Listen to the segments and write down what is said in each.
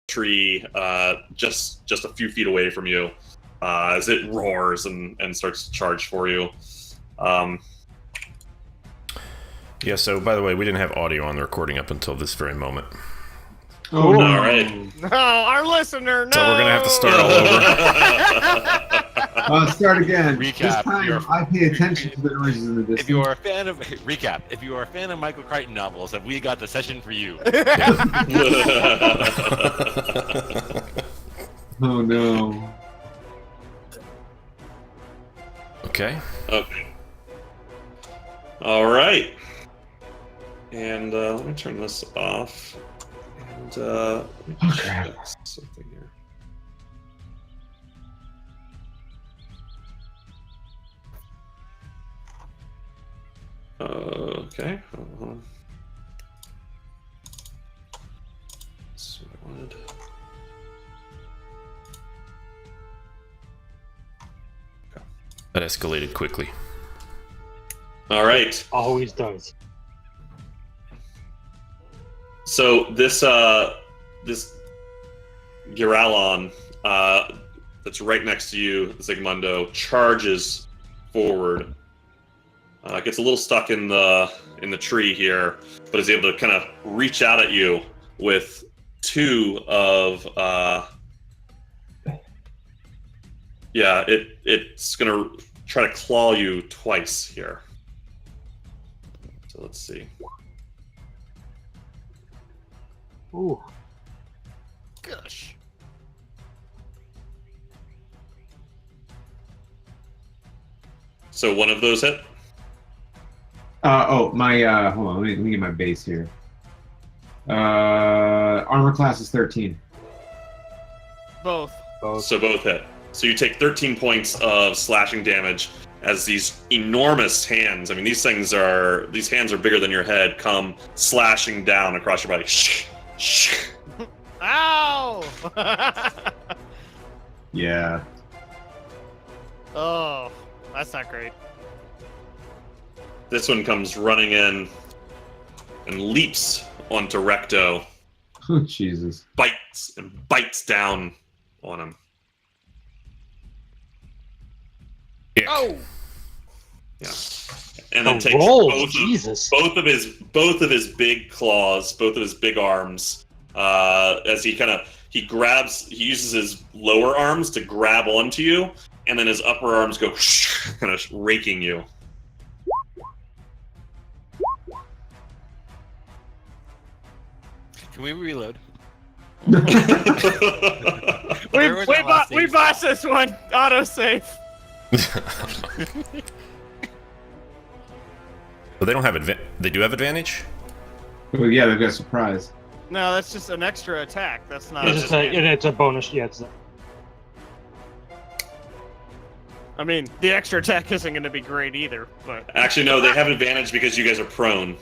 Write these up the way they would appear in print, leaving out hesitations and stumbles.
tree just a few feet away from you as it roars and starts to charge for you. Yeah, so by the way, we didn't have audio on the recording up until this very moment. Oh, no. All right. No, our listener, no! So we're going to have to start all over. Start again. Recap. This time, I pay attention to the noises in the distance. If you are a fan of recap, if you are a fan of Michael Crichton novels, have we got the session for you? Oh no. Okay. Okay. All right. And let me turn this off. And let me check something here. Okay. Hold on. That's what I wanted. That escalated quickly. All right. Always does. So this Giralon that's right next to you, Zigmundo, charges forward. Gets a little stuck in the tree here, but is able to kind of reach out at you with two of it's gonna try to claw you twice here. So let's see. Ooh. Gosh. So one of those hit. Hold on, let me get my base here. Armor class is 13. Both. So both hit. So you take 13 points of slashing damage as these enormous hands, I mean, these hands are bigger than your head, come slashing down across your body. Ow! Yeah. Oh, that's not great. This one comes running in and leaps onto Recto, Oh, Jesus. bites down on him. Ick. Oh! Yeah. And then The takes roll, Jesus. both of his big claws, both of his big arms, as he uses his lower arms to grab onto you, and then his upper arms go kind of raking you. Can we reload? We Where was our last save botched this one. Autosave. But they don't have they do have advantage? Well, yeah, they've got surprise. No, that's just an extra attack. That's not. It's, just it's a bonus. Yeah, it's I mean, the extra attack isn't going to be great either. But Actually, no, they have advantage because you guys are prone.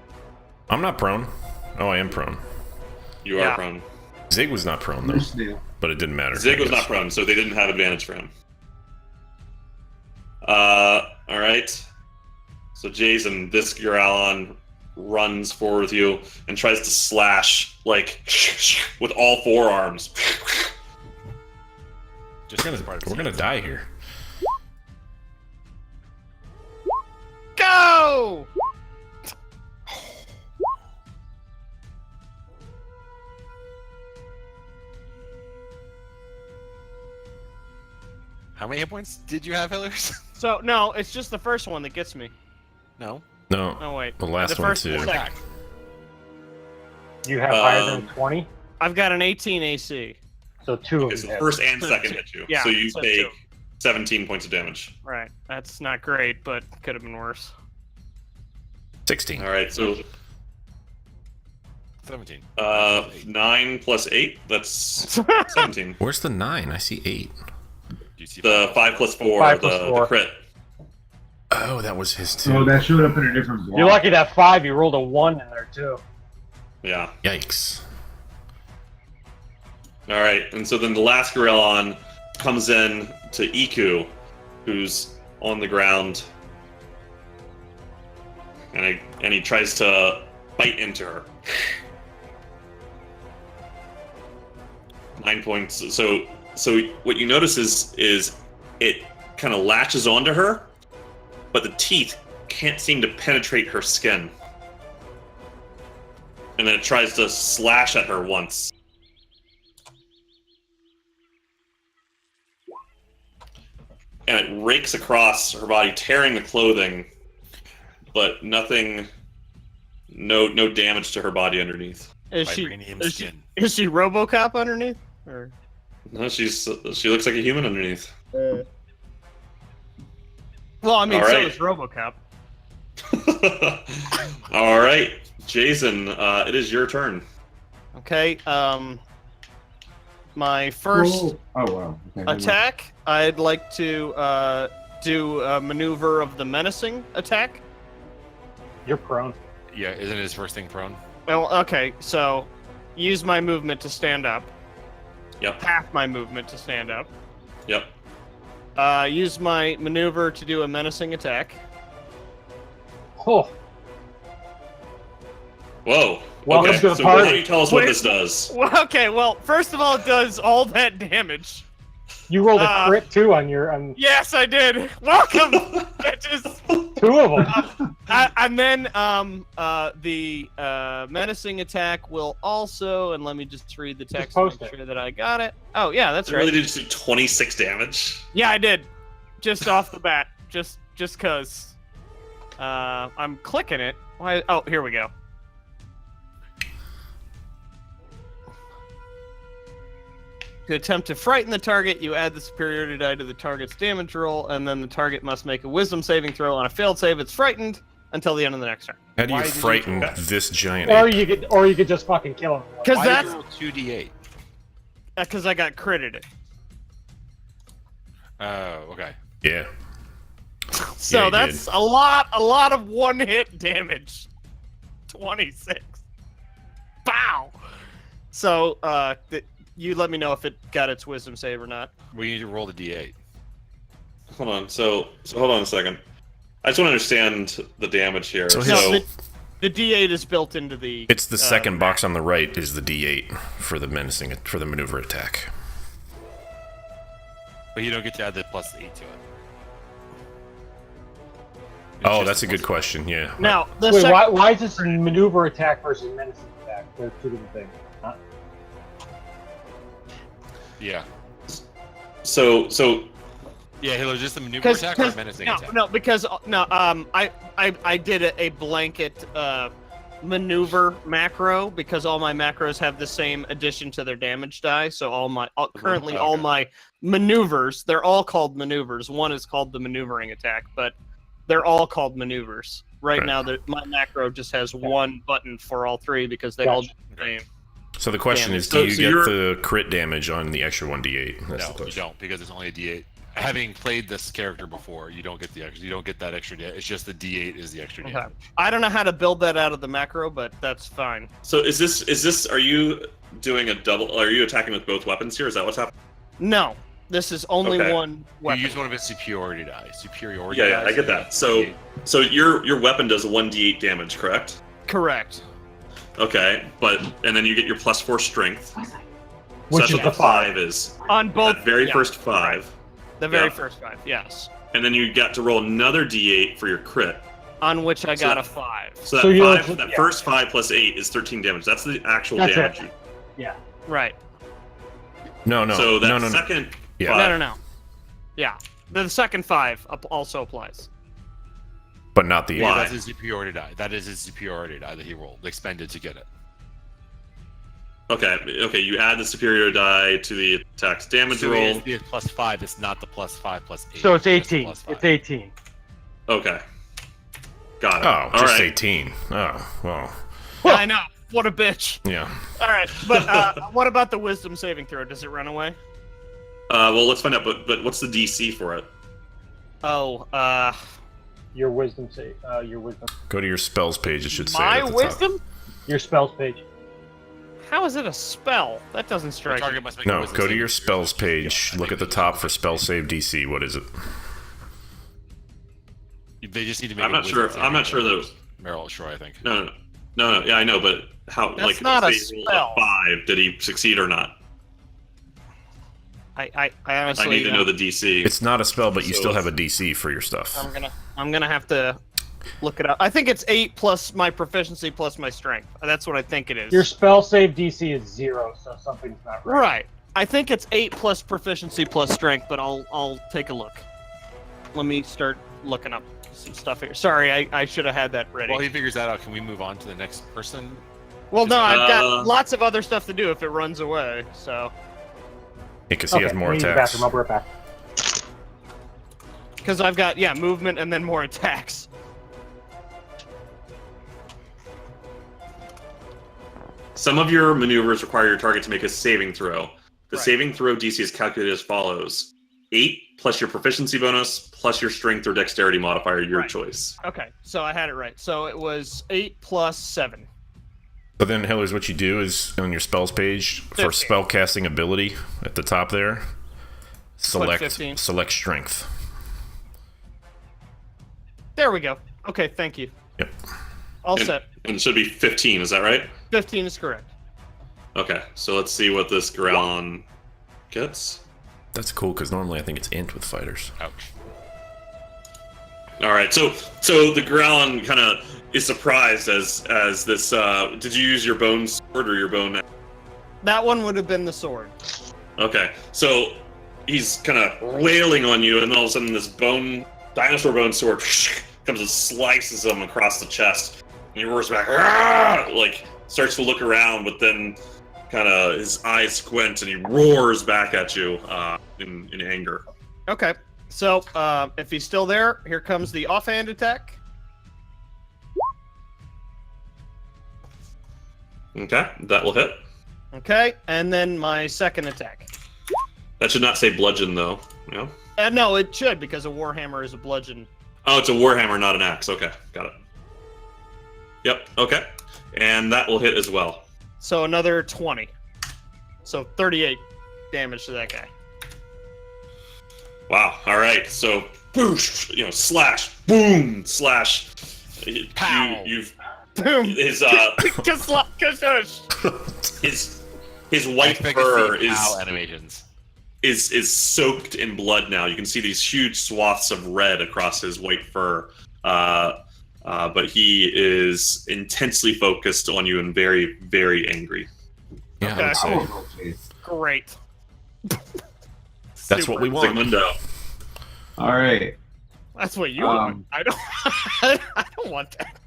I'm not prone. Oh, I am prone. You Yeah. are prone. Zig was not prone, though. Yeah. But it didn't matter. Zig I was guess. not prone, so they didn't have advantage for him. All right. So Jazen, this Giralon runs forward with you and tries to slash with all four arms. We're gonna die here. go! How many hit points did you have, Hillers? So no, it's just the first one that gets me. No. No. Oh wait, The last the one, first too. one. Attack. You have higher than 20, I've got an 18 AC. so two Okay, of so them. first and second hit you. Yeah, so you so take two. 17 points of damage. Right, that's not great, but could have been worse. 16. All right, so 17. 9 plus 8, that's 17. Where's the 9? I see 8. Do you see The 5 plus 4, 5 plus the 4. crit. Oh, that was his too. Oh, that showed up in a different block. You're lucky that 5, you rolled a 1 in there too. Yeah. Yikes. All right, and so then the last Gorillon comes in to Iku, who's on the ground, and he tries to bite into her. 9 points. So what you notice is it kind of latches onto her, but the teeth can't seem to penetrate her skin. And then it tries to slash at her once. And it rakes across her body, tearing the clothing, but nothing, no damage to her body underneath. Is she Vibranium skin. is she RoboCop underneath? Or No, she looks like a human underneath. well, I mean, All so right. is RoboCop. All right, Jason, it is your turn. Okay. My first Whoa. Oh wow. Okay, never mind. attack, I'd like to do a maneuver of the menacing attack. You're prone. Yeah, isn't his first thing prone? Well, okay, so use my movement to stand up. Yep. Half my movement to stand up. Yep. Use my maneuver to do a menacing attack. Oh, Whoa. Welcome Okay. to the So party. why don't you tell us what Wait. this does? Well, okay, well, first of all, it does all that damage. you rolled a crit too on your Yes, I did. Welcome, bitches. 2 of them. And then the menacing attack will also, and let me just read the text to post make it. sure that I got it. Oh yeah, that's It right. really did just do 26 damage. Yeah, I did. Just off the bat, just cause. I'm clicking it. Why? Oh, here we go. To attempt to frighten the target, you add the superiority die to the target's damage roll, and then the target must make a wisdom saving throw. On a failed save, it's frightened until the end of the next turn. How do you Why did you frighten do that? this giant Or ape? you could just fucking kill him. Because Why did that's you roll 2d8? because I got critted it. Oh, okay. Yeah. So Yeah, you that's a lot of one-hit damage. 26. Bow. So you let me know if it got its wisdom save or not. We need to roll the d8. Hold on. So hold on a second. I just want to understand the damage here. So So, his- The D8 is built into the. It's the second box on the right is the D8 for the maneuver attack. But you don't get to add the +8 to it. It's Oh, just that's the a good +8. question. Yeah. Now the Wait, second. why is this maneuver attack versus menacing attack? They're 2 different things. Huh? Yeah. so Yeah, Halo, just the maneuver Because attack or menacing attack? I did a blanket maneuver macro because all my macros have the same addition to their damage die. So all my maneuvers, they're all called maneuvers. One is called the maneuvering attack, but they're all called maneuvers. Right Right. now, my macro just has one button for all 3 because they all do the same. So the question Damn. is, do you So get you're- the crit damage on the extra 1d8? That's the No, you question. don't, because it's only a d8. Having played this character before, you don't get the extra. You don't get that extra. It's just the d8 is the extra Okay. damage. I don't know how to build that out of the macro, but that's fine. So is this? Are you doing a double? Are you attacking with both weapons here? Is that what's happening? No, this is only Okay. one weapon. You use one of his superiority die. Superiority. Yeah, die, I get that. So your weapon does 1d8 damage, correct? Correct. Okay, and then you get your +4 strength. So Which that's is what the the 5 is. On both. That very yeah, first 5. The very yeah. first 5, yes. And then you got to roll another d8 for your crit. On which I So got that- a 5. So that So you five, don't- that yeah. first 5 plus 8 is 13 damage. That's the actual That's damage. it. Yeah. Right. No. So that no. second Yeah. 5, No. Yeah. The second 5 also applies. But not the Why? That's his superiority die. That is his superiority die that he rolled, expended to get it. Okay, you add the superior die to the attack's damage So roll. it's the +5. It's not the +5 +8. So it's the 18. +5. It's 18. Okay. Got it. Oh, All just right. 18. Oh, well. I know. What a bitch. Yeah. All right. But what about the wisdom saving throw? Does it run away? Well, let's find out. But what's the DC for it? Oh, Your wisdom save. Your wisdom. Go to your spells page. It should say my it at the wisdom? Your spells page. How is it a spell? That doesn't The strike me. target must make a No, wisdom go to saving your throw. spells page. Yeah, Look at the top for spell save DC. What is it? They just need to make. I'm a not wisdom sure. saving I'm not throw. sure that. Meryl, sure, I think. No. Yeah, I know. But how? That's like, not a if they rolled spell. 5. Did he succeed or not? I honestly I need to know the DC. It's not a spell, but you So still it's- have a DC for your stuff. I'm gonna have to look it up. I think it's 8 plus my proficiency plus my strength. That's what I think it is. Your spell save DC is 0, so something's not right. Right. I think it's 8 plus proficiency plus strength, but I'll take a look. Let me start looking up some stuff here. Sorry, I should have had that ready. While he figures that out, can we move on to the next person? Well, no, I've got Uh, lots of other stuff to do if it runs away. So, Because he has more I need the attacks. bathroom. I'll be right back. because I've got movement and then more attacks. Some of your maneuvers require your target to make a saving throw. The Right. saving throw DC is calculated as follows: 8 plus your proficiency bonus plus your strength or dexterity modifier, your Right. choice. Okay, so I had it right. So it was 8 plus 7. But then, Hillers, what you do is on your spells page for 15. spell casting ability at the top there, select 15. strength. There we go. Okay, thank you. Yep. All And, set. and it should be 15, is that right? 15 is correct. Okay, so let's see what this Growlon gets. That's cool because normally I think it's int with fighters. Ouch. All right, so the Growlon kind of is surprised as this. Did you use your bone sword or your bone? That one would have been the sword. Okay, so he's kind of wailing on you, and then all of a sudden this dinosaur bone sword comes and slices him across the chest, and he roars back, "Argh!" Like starts to look around, but then kind of his eyes squint and he roars back at you in anger. Okay, so if he's still there, here comes the offhand attack. Okay, that will hit. Okay, and then my second attack. That should not say bludgeon though. No. No, it should because a warhammer is a bludgeon. Oh, it's a warhammer, not an axe. Okay, got it. Yep. Okay, and that will hit as well. So another 20. So 38 damage to that guy. Wow. All right. So, boosh, slash, boom, slash. Pow. You've Boom. his his white Expect to fur see pow animations. is soaked in blood now. You can see these huge swaths of red across his white fur. But he is intensely focused on you and very, very angry. Yeah, Okay. I would say. Oh, geez. Great. That's what we want. Sigmundo. All right. That's what you want. I don't. I don't want that.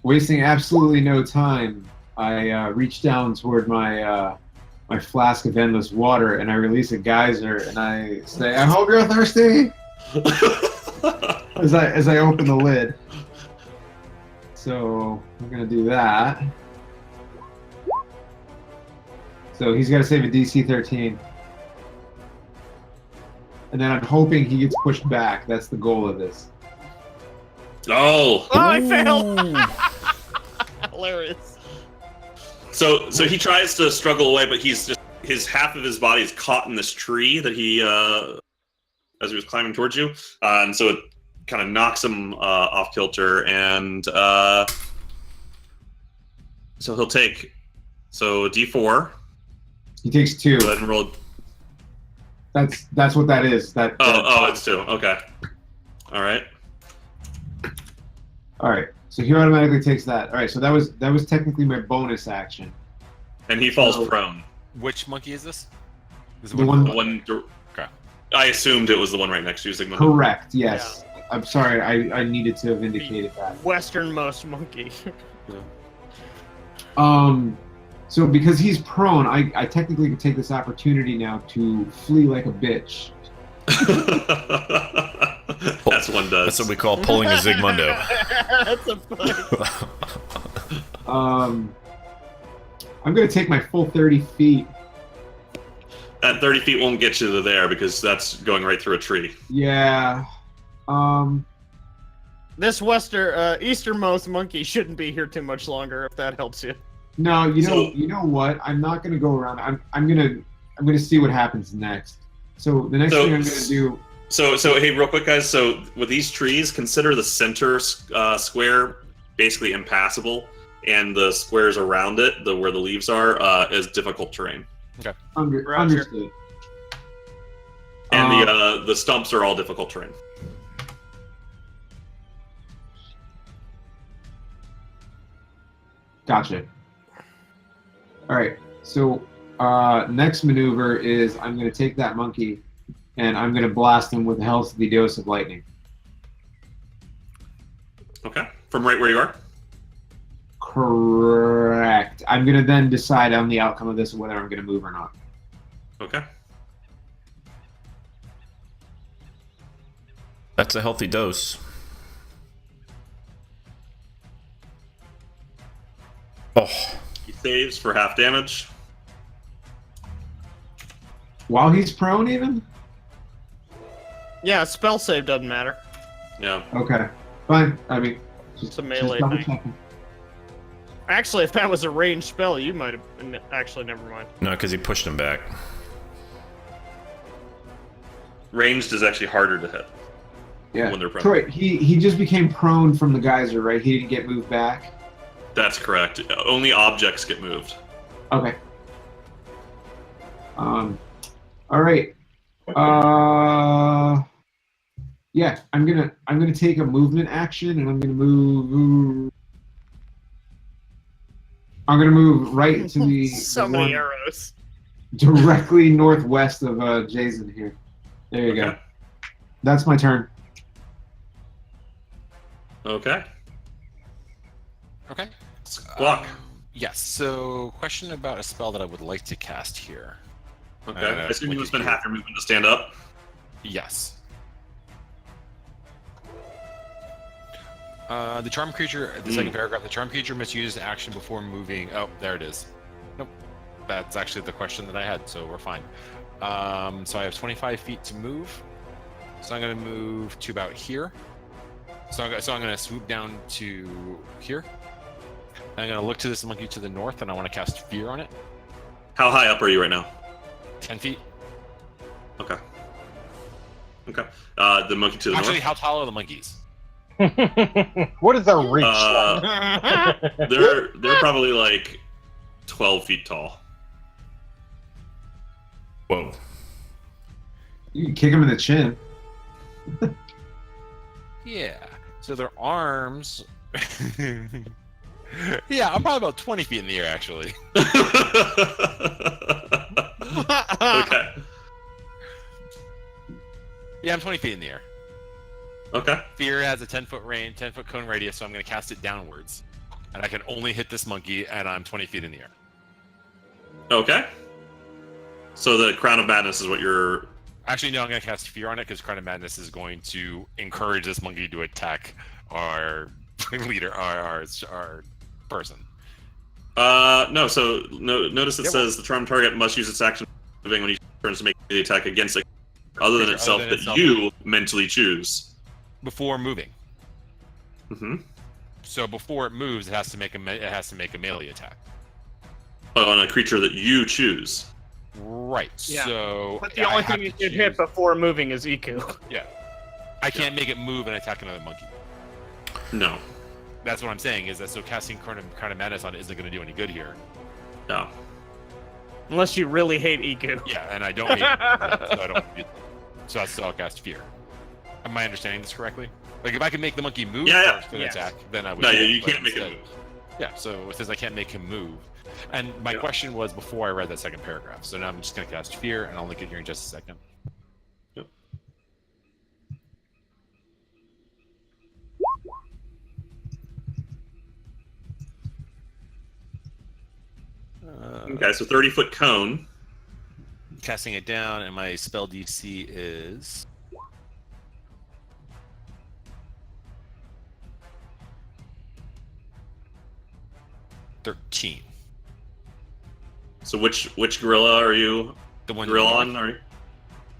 Wasting absolutely no time, I reach down toward my my flask of endless water and I release a geyser and I say, "I hope you're thirsty." as I open the lid. So I'm gonna do that. So he's got to save a DC 13. And then I'm hoping he gets pushed back. That's the goal of this. Oh, Oh, I failed. Hilarious. so he tries to struggle away, but his half of his body is caught in this tree that he as he was climbing towards you, and so it kind of knocks him off kilter, and so he'll take D4. He takes 2. Go ahead and roll. That's what that is. Oh, it's 2. Okay. All right. All right. So he automatically takes that. All right. So that was technically my bonus action. And he falls So- prone. Which monkey is this? Is it The one- The one. Okay. I assumed it was the one right next to you, Sigmund. Correct. Yes. I'm sorry. I needed to have indicated that. Westernmost monkey. So because he's prone, I technically can take this opportunity now to flee like a bitch. That's one does. That's what we call pulling a Zigmundo. That's a fun. I'm gonna take my full 30 feet. That 30 feet won't get you to there because that's going right through a tree. Yeah. This easternmost monkey shouldn't be here too much longer. If that helps you. No, you So- know what? I'm not gonna go around. I'm gonna see what happens next. So the next So- thing I'm gonna do. So hey, real quick, guys. So with these trees, consider the center square basically impassable, and the squares around it, where the leaves are, is difficult terrain. Understood. And the stumps are all difficult terrain. Gotcha. All right. So next maneuver is I'm going to take that monkey and I'm going to blast him with a healthy dose of lightning. Okay. From right where you are? Correct. I'm going to then decide on the outcome of this, whether I'm going to move or not. Okay. That's a healthy dose. Oh. He saves for half damage. While he's prone, even? Yeah, spell save doesn't matter. Yeah. Okay. Fine. I mean, It's a melee double thing. checking. Actually, if that was a ranged spell, you might have... Actually, never mind. No, because he pushed him back. Ranged is actually harder to hit. Yeah. When they're prone. Troy, he just became prone from the geyser, right? He didn't get moved back? That's correct. Only objects get moved. Okay. All right. Yeah, I'm gonna take a movement action, and I'm gonna move. I'm gonna move right to the So the many one arrows. directly northwest of Jazen here. There you go. Okay. That's my turn. Okay. Okay. Block. Yes. So, question about a spell that I would like to cast here. Okay. I assume you spend half your movement to stand up. Yes. The charm creature, the second paragraph, the charm creature must use an action before moving. Oh, there it is. Nope. That's actually the question that I had, so we're fine. So I have 25 feet to move. So I'm going to move to about here. So I'm going to swoop down to here. I'm going to look to this monkey to the north, and I want to cast Fear on it. How high up are you right now? 10 feet. Okay. Okay. The monkey to the Actually, north. how tall are the monkeys? What is their reach like? They're probably like 12 feet tall. Whoa. You can kick him in the chin. Yeah. So their arms. Yeah, I'm probably about 20 feet in the air, actually. Okay. Yeah, I'm 20 feet in the air. Okay. Fear has a 10-foot range, 10-foot cone radius, so I'm going to cast it downwards. And I can only hit this monkey, and I'm 20 feet in the air. Okay. So the Crown of Madness is what you're... Actually, no, I'm going to cast Fear on it, because Crown of Madness is going to encourage this monkey to attack our leader, our person. No, so notice it says the charmed target must use its action moving when he turns to make the attack against it, other than itself that you mentally choose. Before moving. Mm-hmm. So before it moves, it has to make a melee attack. On a creature that you choose. Right. Yeah. So But the only thing you should hit before moving is Iku. Yeah. I can't make it move and attack another monkey. No. That's what I'm saying, is that so casting Crown of Madness on it isn't going to do any good here. No. Unless you really hate Iku. Yeah, and I don't hate it, so I don't. So I still cast Fear. Am I understanding this correctly? Like, if I can make the monkey move first and attack, then I would. No, do it, you but can't make it instead- move. Yeah, so it says I can't make him move. And my question was before I read that second paragraph. So now I'm just going to cast Fear, and I'll link it here in just a second. Yep. Okay, so 30-foot cone. Casting it down, and my spell DC is 13. So which gorilla are you? The one Gorilla to the on? north. Are you?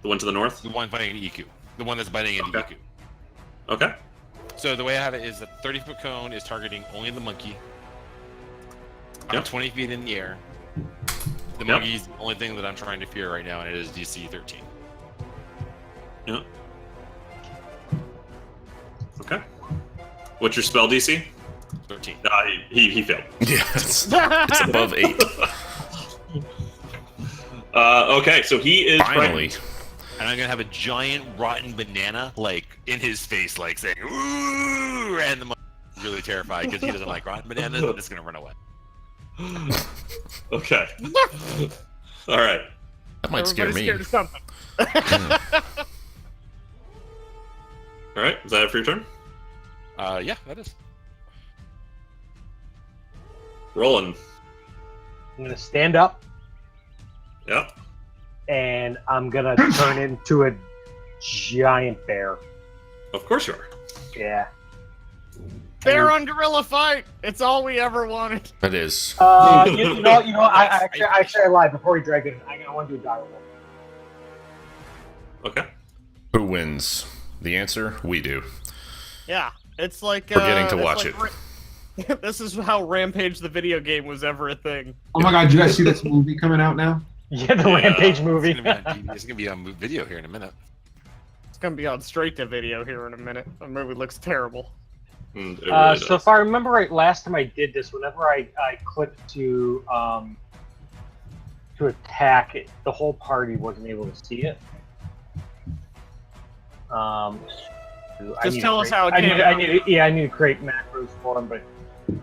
The one to the north? The one fighting EQ. The one that's biting into Okay. EQ. Okay. So the way I have it is that 30-foot cone is targeting only the monkey. I'm Yep. 20 feet in the air. The Yep. monkey's the only thing that I'm trying to fear right now, and it is DC 13. Yeah. Okay. What's your spell DC? 13. He failed. Yeah, it's above 8. Okay, so he is Finally. and I'm gonna have a giant rotten banana like in his face, like saying "Ooh!" and the monkey's really terrified because he doesn't like rotten bananas, and it's gonna run away. Okay. All right. That might scare me. Everybody's scared of something. All right. Is that it for your turn? Yeah, that is. Rolling. I'm gonna stand up Yeah. and I'm gonna turn into a giant bear. Of course you are. Yeah. Bear on gorilla fight. It's all we ever wanted. That is. You know. I actually lied. Before we drag it, I want to do a dire wolf. Okay. Who wins? The answer: we do. Yeah, it's like We're getting to it's watch like this is how Rampage the video game was ever a thing. Oh my god, did you guys see this movie coming out now? Yeah, the Rampage movie. It's gonna be on video here in a minute. It's gonna be on straight to video here in a minute. The movie looks terrible. It really So does. if I remember right, last time I did this, whenever I clicked to attack it, the whole party wasn't able to see it. Just tell us how it I came need, out. I need to create macros for them, but I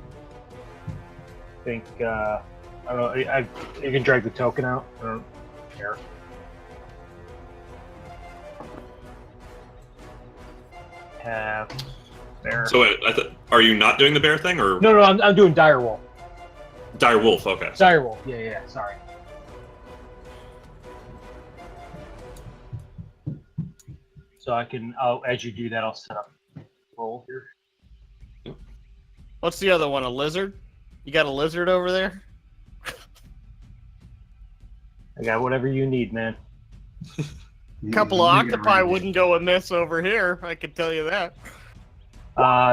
think I don't know. You can drag the token out. I don't care. Have there. So wait, are you not doing the bear thing or No, I'm doing dire wolf. dire wolf? Okay. Dire wolf. Yeah. Sorry. So I can. As you do that, I'll set up roll here. What's the other one? A lizard? You got a lizard over there? I got whatever you need, man. A couple of octopi wouldn't go amiss over here. I can tell you that.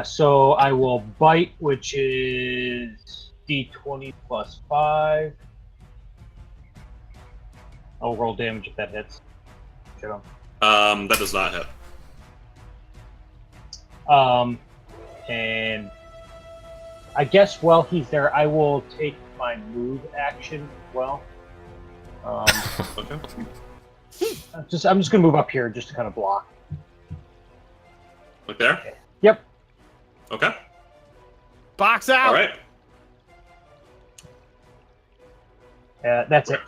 So I will bite, which is D20 plus 5. I'll roll damage if that hits. Shit 'em. That does not hit. And I guess while he's there, I will take my move action as well. Okay. I'm just gonna move up here just to kind of block. Like there? Yep. Okay. Box out. All right. That's it.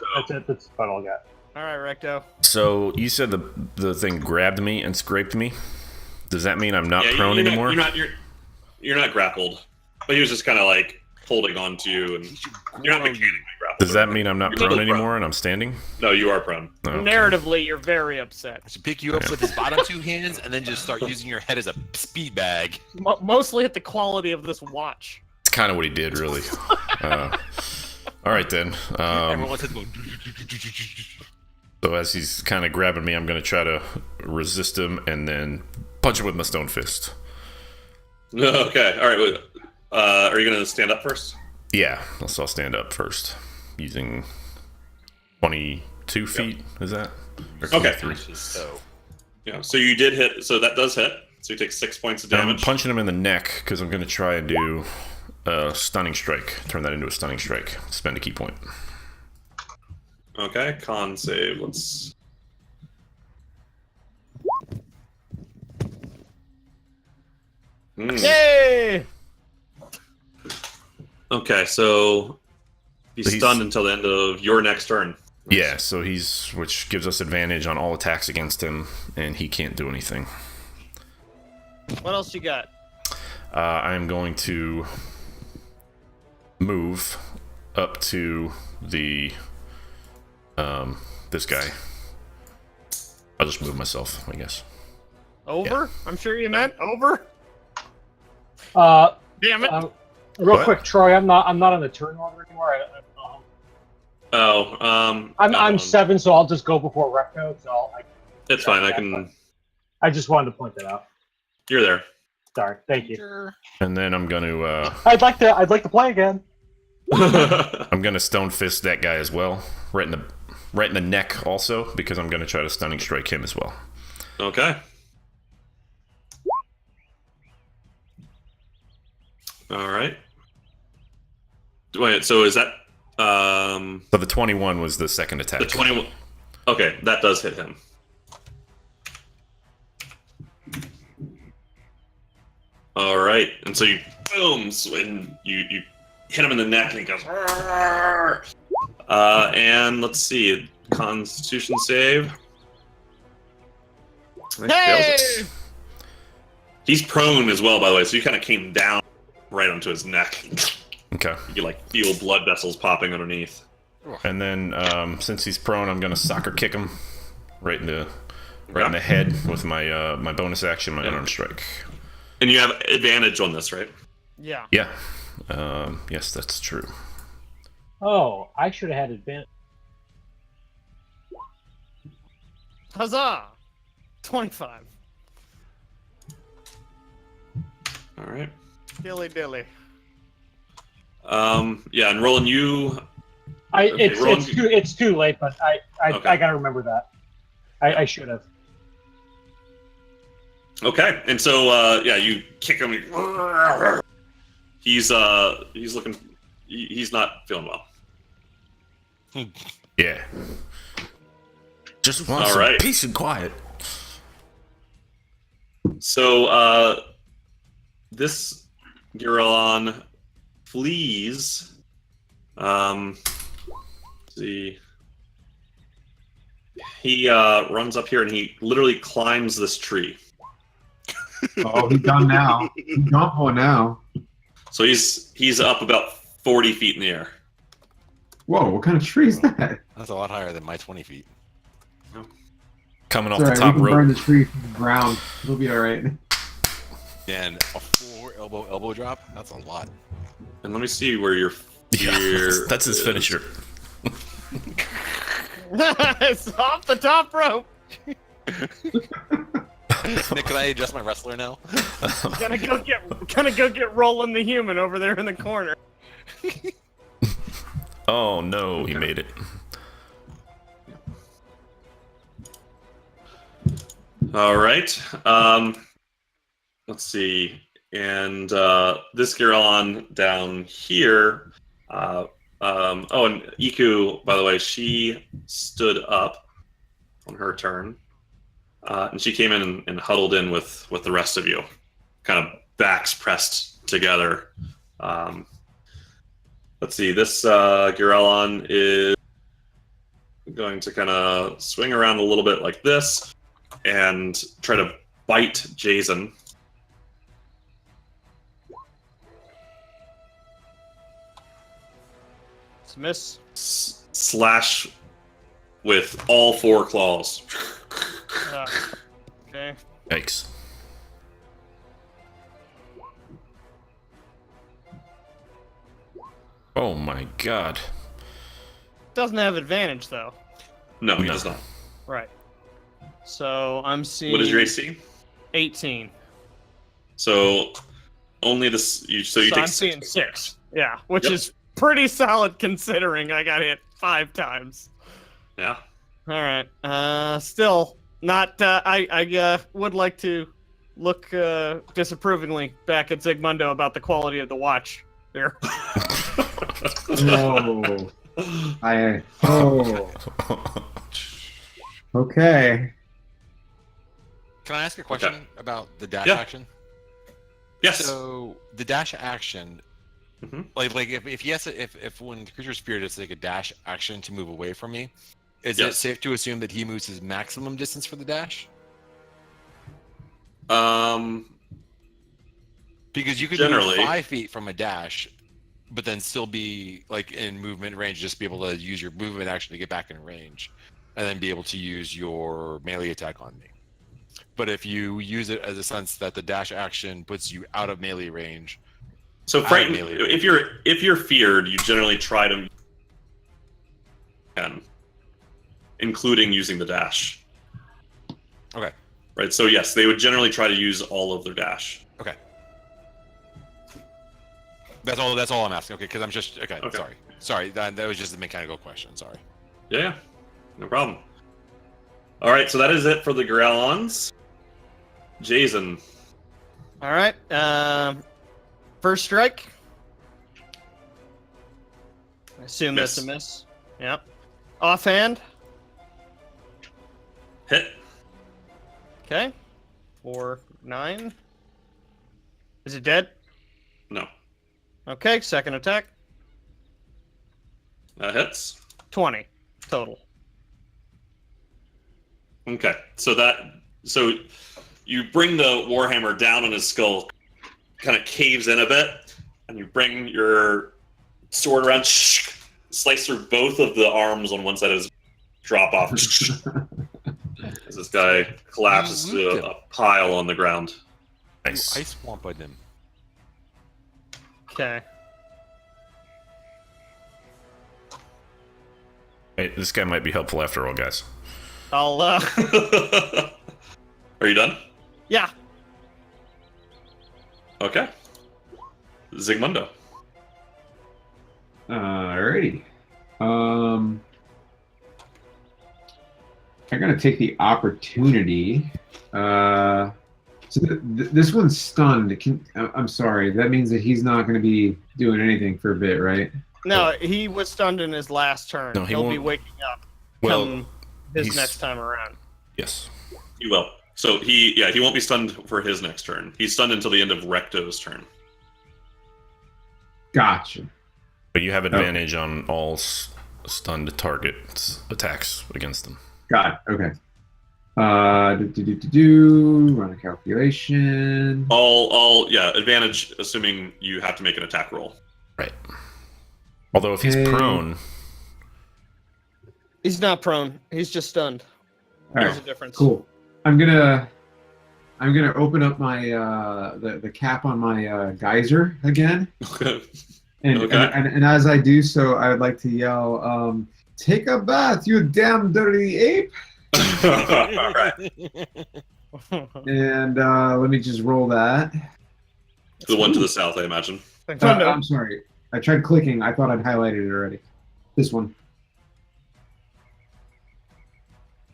That's about all I got. All right, Recto. So you said the thing grabbed me and scraped me. Does that mean I'm not prone you're anymore? You're not grappled, but he was just kind of like holding on to you, and you're not mechanically grappled. Does that mean I'm not You're prone still anymore and I'm standing? No, you are prone. Oh, okay. Narratively, you're very upset. I should pick you up with his bottom two hands and then just start using your head as a speed bag. Mostly at the quality of this watch. It's kind of what he did, really. All right then. Everyone says go. So as he's kind of grabbing me, I'm going to try to resist him and then punch him with my stone fist. Okay. All right. Wait. Are you gonna stand up first? Yeah, I'll stand up first using 22 feet. Is that? Or Okay. 23? So Yeah. So you did hit. So that does hit. So you take 6 points of I'm damage. punching him in the neck because I'm going to try and do a stunning strike. Turn that into a stunning strike. Spend a key point. Okay. Con save. Let's. Yay! Okay. So he's He's- stunned until the end of your next turn. Yeah, so which gives us advantage on all attacks against him, and he can't do anything. What else you got? I am going to move up to the this guy. I'll just move myself, I guess. Over? I'm sure you meant over. Damn it! Real What? quick, Troy. I'm not on the turn order anymore. I'm 7, so I'll just go before Recto. So It's fine. I can. I just wanted to point that out. You're there. Sorry. Thank you. And then I'm going to I'd like to play again. I'm going to stone fist that guy as well, right in the neck also, because I'm going to try to stunning strike him as well. Okay. All right. Wait. So is that So the 21 was the second attack. the 21? Okay, that does hit him. All right, and so you boom, and you hit him in the neck, and he goes. "Arr!" And let's see, Constitution save. He fails it. He's prone as well, by the way, so you kind of came down right onto his neck. Okay. You like feel blood vessels popping underneath. And then since he's prone, I'm gonna soccer kick him right in the head with my my bonus action, my unarmed strike. And you have advantage on this, right? Yeah. Yeah. Yes, that's true. Oh, I should have had advantage. Huzzah! 25. All right. Dilly dilly. Yeah, and Roland, you. It's too late, but Okay. I gotta remember that. I should have. Okay, and so yeah, you kick him. He's looking. He's not feeling well. Yeah. Just want All some right. peace and quiet. So this Giralon flees. Let's see. He runs up here and he literally climbs this tree. Oh, he's done now. He's gone for now. So he's up about 40 feet in the air. Whoa, what kind of tree is that? That's a lot higher than my 20 feet. Coming off It's the alright, top we can burn rope. the tree from the ground. It'll be alright. And a 4 elbow drop? That's a lot. And let me see where your Yeah, fear that's his is. finisher. It's off the top rope. Nick, can I adjust my wrestler now? Gonna go get Roland the human over there in the corner. Oh no, he made it. All right. Let's see. And this Giralon down here. Oh, and Iku, by the way, she stood up on her turn. And she came in and huddled in with the rest of you, kind of backs pressed together. Let's see, this Giralon is going to kind of swing around a little bit like this and try to bite Jazen. It's a miss. Slash with all 4 claws. Okay. Yikes. Oh my god. Doesn't have advantage though. No, he No. does not. Right. So I'm seeing. What is your AC? 18. So only this. So you take I'm 6. seeing 6. Yeah, which Yep. is pretty solid considering I got hit 5 times. Yeah. All right. Still not. I would like to look disapprovingly back at Zygmundo about the quality of the watch there. Whoa. Oh. Okay. Can I ask a question about the dash Yeah. action? Yes. So the dash action, Mhm. like if when the creature's spirit is like a dash action to move away from me, is it Yes. safe to assume that he moves his maximum distance for the dash? Because you could Generally. move 5 feet from a dash, but then still be like in movement range, just be able to use your movement action to get back in range, and then be able to use your melee attack on me. But if you use it as a sense that the dash action puts you out of melee range, So frightened. melee. If you're feared, you generally try to, including using the dash. okay, Right. So yes, they would generally try to use all of their dash. okay. That's all I'm asking. Okay, because I'm just okay. Okay. Sorry. That was just a mechanical question. Sorry. Yeah. No problem. All right. So that is it for the Growlons. Jazen. All right. First strike. I assume that's a miss. Yep. Offhand. Hit. Okay. 4, 9. Is it dead? No. Okay, second attack. That hits. 20 total. Okay, so you bring the warhammer down on his skull, kind of caves in a bit, and you bring your sword around, slice through both of the arms on one side of his drop off. As this guy collapses to a pile on the ground. Nice. Ice wampa him. Okay. Hey, this guy might be helpful after all, guys. I'll, Are you done? yeah. Okay. Zygmundo. Alrighty. I'm gonna take the opportunity. So this one's stunned. I'm sorry. That means that he's not gonna be doing anything for a bit, right? No, he was stunned in his last turn. No, he He'll be won't. waking up Well, come his he's- next time around. Yes. He will. So he won't be stunned for his next turn. He's stunned until the end of Recto's turn. Gotcha. But you have advantage on all stunned targets attacks against them. Got it. Okay. Run a calculation. Advantage assuming you have to make an attack roll. Right. Although if he's Okay. prone, He's not prone. He's just stunned. All There's right. a difference. Cool. I'm gonna open up my the cap on my geyser again, and, Okay. and as I do so, I would like to yell, "Take a bath, you damn dirty ape!" All right. And let me just roll that. The one to the south, I imagine. I'm sorry. I tried clicking. I thought I'd highlighted it already. This one.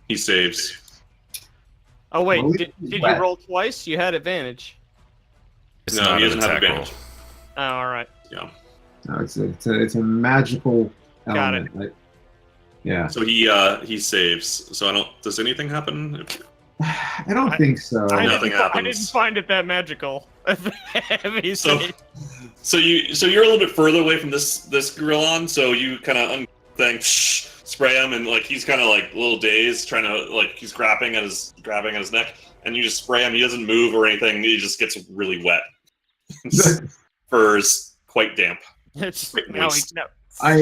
He saves. Oh wait, Well, did you wet. roll twice? You had advantage. it's No, not he an doesn't have attack roll. advantage. Oh, all right. Yeah. No, it's a magical Got element. Like, yeah. So he saves. So does anything happen? I don't think so. Nothing I happens. didn't find it that magical. If he So, said- so you're a little bit further away from this Grillon, so you kind of spray him, and like he's kind of like a little dazed, trying to like he's grabbing at his neck, and you just spray him. He doesn't move or anything. He just gets really wet. His fur is quite damp. it's Wait, now moist. I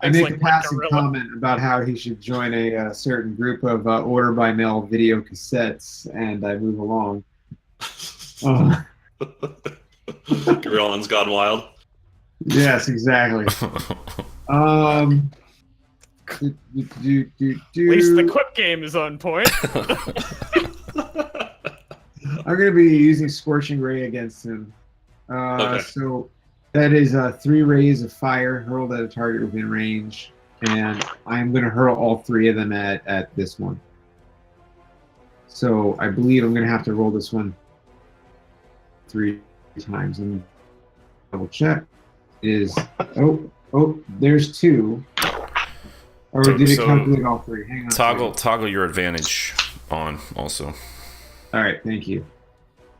It's make like a my passing gorilla. comment about how he should join a certain group of order by mail video cassettes, and I move along. Grillon's gone wild. Yes, exactly. At least the quip game is on point. I'm going to be using Scorching Ray against him. Okay. So that is 3 rays of fire hurled at a target within range, and I'm going to hurl all 3 of them at this one. So I believe I'm going to have to roll this one 3 times. And double check is there's 2. Or did it So calculate all 3? Hang on. a second. Toggle your advantage on also. All right, thank you.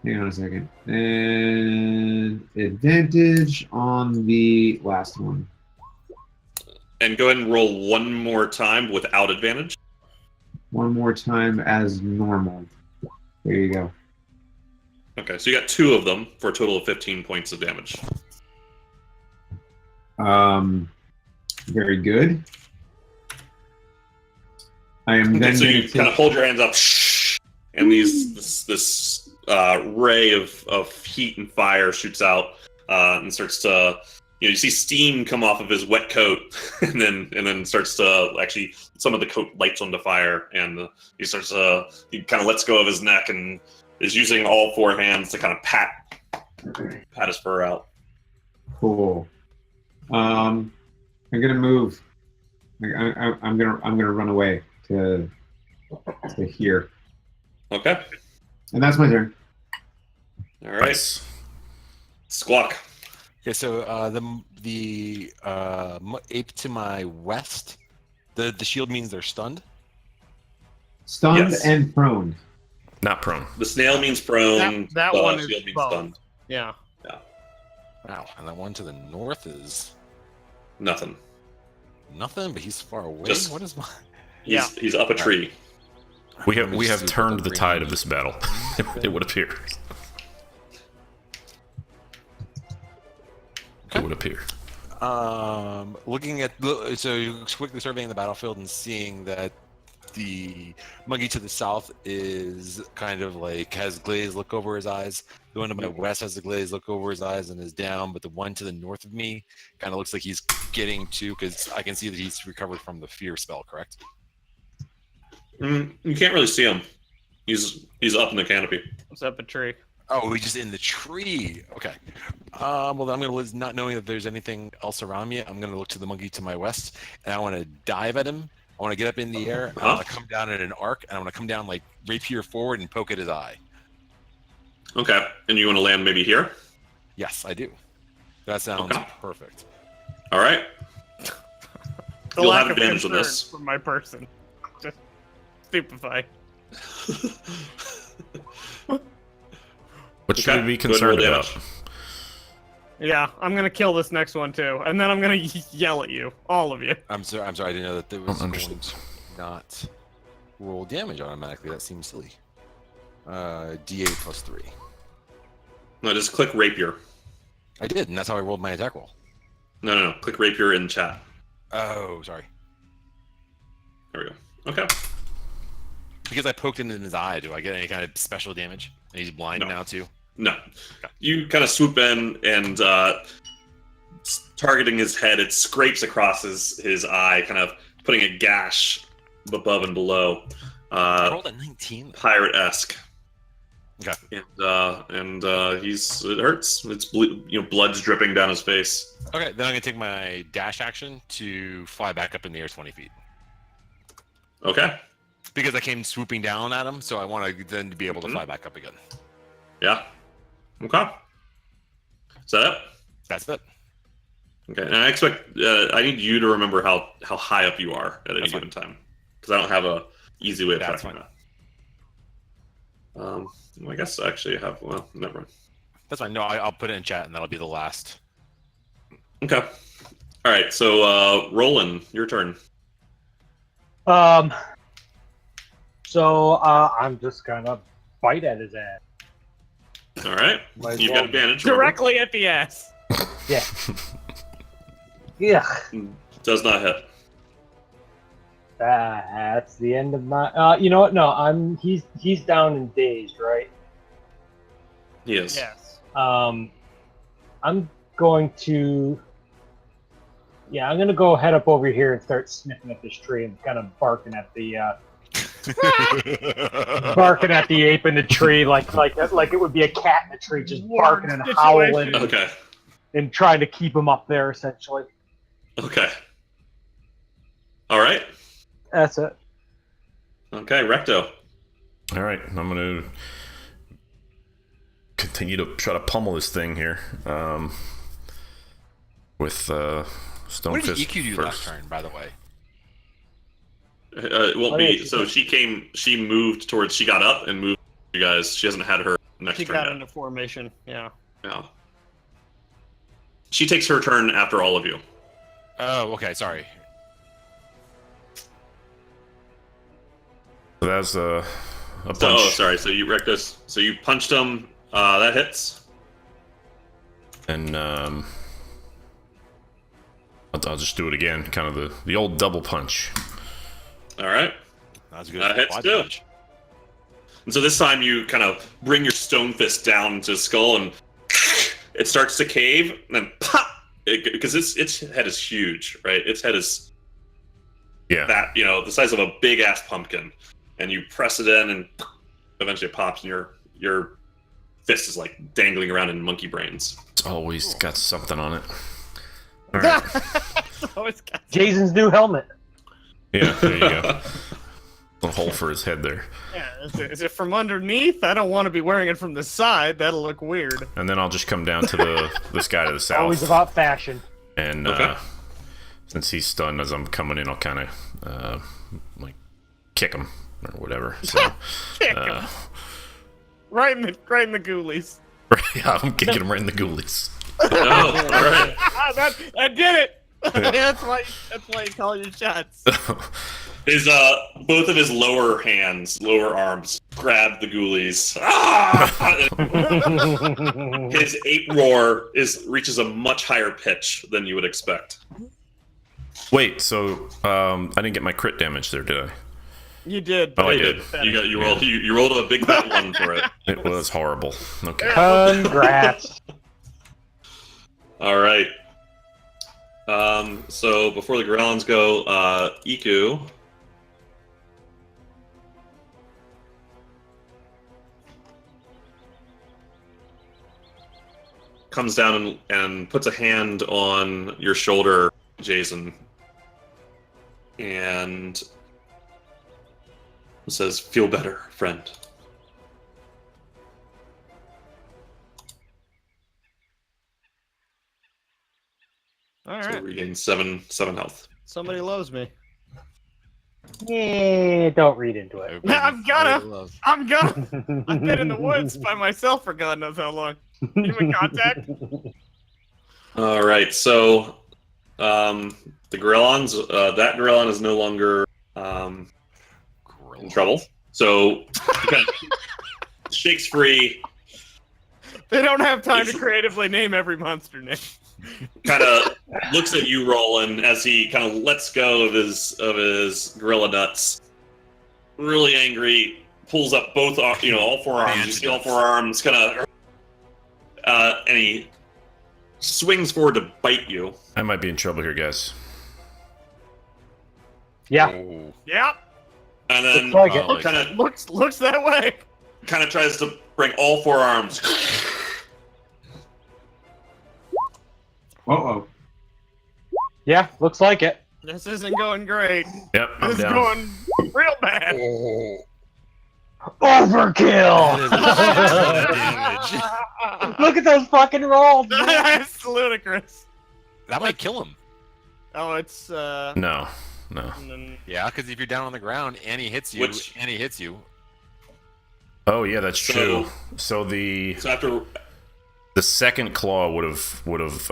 Hang on a second. And advantage on the last one. And go ahead and roll one more time without advantage. One more time as normal. There you go. Okay, so you got 2 of them for a total of 15 points of damage. Very good. I am Okay, then so going you kind of hold your hands up, and this ray of heat and fire shoots out and starts to you see steam come off of his wet coat, and then starts to actually some of the coat lights onto fire, and he kind of lets go of his neck and is using all 4 hands to kind of pat his fur out. Cool. I'm gonna move. I'm gonna run away to here, Okay, and that's my turn. all right, Nice. Okay, Squawk. so the ape to my west, the shield means they're stunned. Stunned Yes. and prone. Not prone. The snail means prone. That the one is shield means both. stunned. Yeah. Wow. And that one to the north is Nothing. nothing, but he's far away. Just- What is my? He's up a tree. We Let me have just see what turned the range tide of this battle. It would appear. It would appear. Looking at so quickly surveying the battlefield and seeing that the monkey to the south is kind of like has glazed look over his eyes. The one to my west has the glazed look over his eyes and is down, but the one to the north of me kind of looks like he's getting to, because I can see that he's recovered from the fear spell. Correct? You can't really see him. He's up in the canopy. It's up a tree. Oh, he's just in the tree. Okay. Well, then I'm gonna not knowing that there's anything else around me. I'm gonna look to the monkey to my west, and I want to dive at him. I want to get up in the air. And I want to come down in an arc, and I want to come down like rapier forward and poke at his eye. Okay, and you want to land maybe here? Yes, I do. That sounds Okay. perfect. All right. The You'll lack have of advantage on concern this. from my person. Just stupefied. What should Okay, we be go ahead and roll concerned about? damage. Yeah, I'm gonna kill this next one too, and then I'm gonna yell at you, all of you. I'm sorry. I didn't know that there was going Understood. to not roll damage automatically. That seems silly. D8 plus 3. No, just click rapier. I did, and that's how I rolled my attack roll. No. Click rapier in chat. Oh, sorry. There we go. Okay. Because I poked into his eye, do I get any kind of special damage? And he's blind No. now too. No. You kind of swoop in and targeting his head, it scrapes across his eye, kind of putting a gash above and below. I rolled a 19. Pirate-esque. Okay. And it hurts. It's blood's dripping down his face. Okay, then I'm gonna take my dash action to fly back up in the air 20 feet. Okay. Because I came swooping down at him, so I want to then be able to fly back up again. Yeah. Okay. Is that it? That's it. Okay. And I expect I need you to remember how high up you are at any That's given time, because I don't have a easy way of That's tracking fine. that. I guess I actually have. Well, never mind. That's fine. No, I'll put it in chat, and that'll be the last. Okay. All right. So, Roland, your turn. So I'm just gonna bite at his ass. All right. Might as You've well. got advantage. remember. Directly at the ass. Yeah. Yeah. Does not hit. That's the end of my. You know what? No, he's down and dazed, right? He is. Yes. I'm going to. Yeah, I'm gonna go head up over here and start sniffing at this tree and kind of barking at the ape in the tree, like it would be a cat in the tree, just barking and Situation. howling Okay. and trying to keep him up there, essentially. Okay. All right. That's it. Okay, Recto. All right, I'm gonna continue to try to pummel this thing here with Stone What did Fist EQ do first. last turn, by the way? It won't be. So she moved towards. She got up and moved. You guys. She hasn't had her next She turn got yet. into formation. Yeah. Yeah. She takes her turn after all of you. Oh, okay. Sorry. So that's a punch. So, oh, sorry. So you wrecked this. So you punched him. That hits. And I'll just do it again, kind of the old double punch. All right. That's good. That hits Quad too. punch. And so this time you kind of bring your stone fist down into his skull, and it starts to cave, and then pop! Because its head is huge, right? Its head is Yeah. that, the size of a big ass pumpkin, and you press it in, and eventually it pops, and your fist is like dangling around in monkey brains. It's always got something on it. All right. Always got- Jazen's new helmet. Yeah, there you go. A hole for his head there. Yeah, is it from underneath? I don't want to be wearing it from the side. That'll look weird. And then I'll just come down to this guy to the south. Always about fashion. And Okay. since he's stunned as I'm coming in, I'll kind of like kick him or whatever. So Kick him. Right in the ghoulies. Yeah, I'm kicking him right in the ghoulies. Oh, all right. that did it. That's why you call your shots. His both of his lower arms grab the ghoulies. Ah! His ape roar reaches a much higher pitch than you would expect. Wait, so I didn't get my crit damage there, did I? You did. Oh, I You did. You rolled a big fat one for it. It was horrible. Okay. Congrats. All right. So before the Growlins go, Iku. Comes down and puts a hand on your shoulder, Jazen, and says, "Feel better, friend." All So right. regain seven health. Somebody loves me. Yeah, don't read into it. I'm gonna. I've been in the woods by myself for God knows how long. Human contact. All right, so the Grillons, that Grillon is no longer in trouble. So he kind of shakes free, They don't have time to creatively name every monster name. kind of looks at you, Roland, as he kind of lets go of his gorilla nuts. Really angry, pulls up both, all four arms. You see all four arms, kind of, and he swings forward to bite you. I might be in trouble here, guys. Yeah. Oh. Yep. And then Looks like it. kind of Looks that way. tries to bring all four arms. Uh-oh. Yeah, looks like it. This isn't going great. Yep, I'm This is down. going real bad. Oh. Overkill! Look at those fucking rolls, man. That's ludicrous. That might kill him. Oh, it's No. Yeah, because if you're down on the ground and he hits you, Oh yeah, that's So- true. So the after second claw would have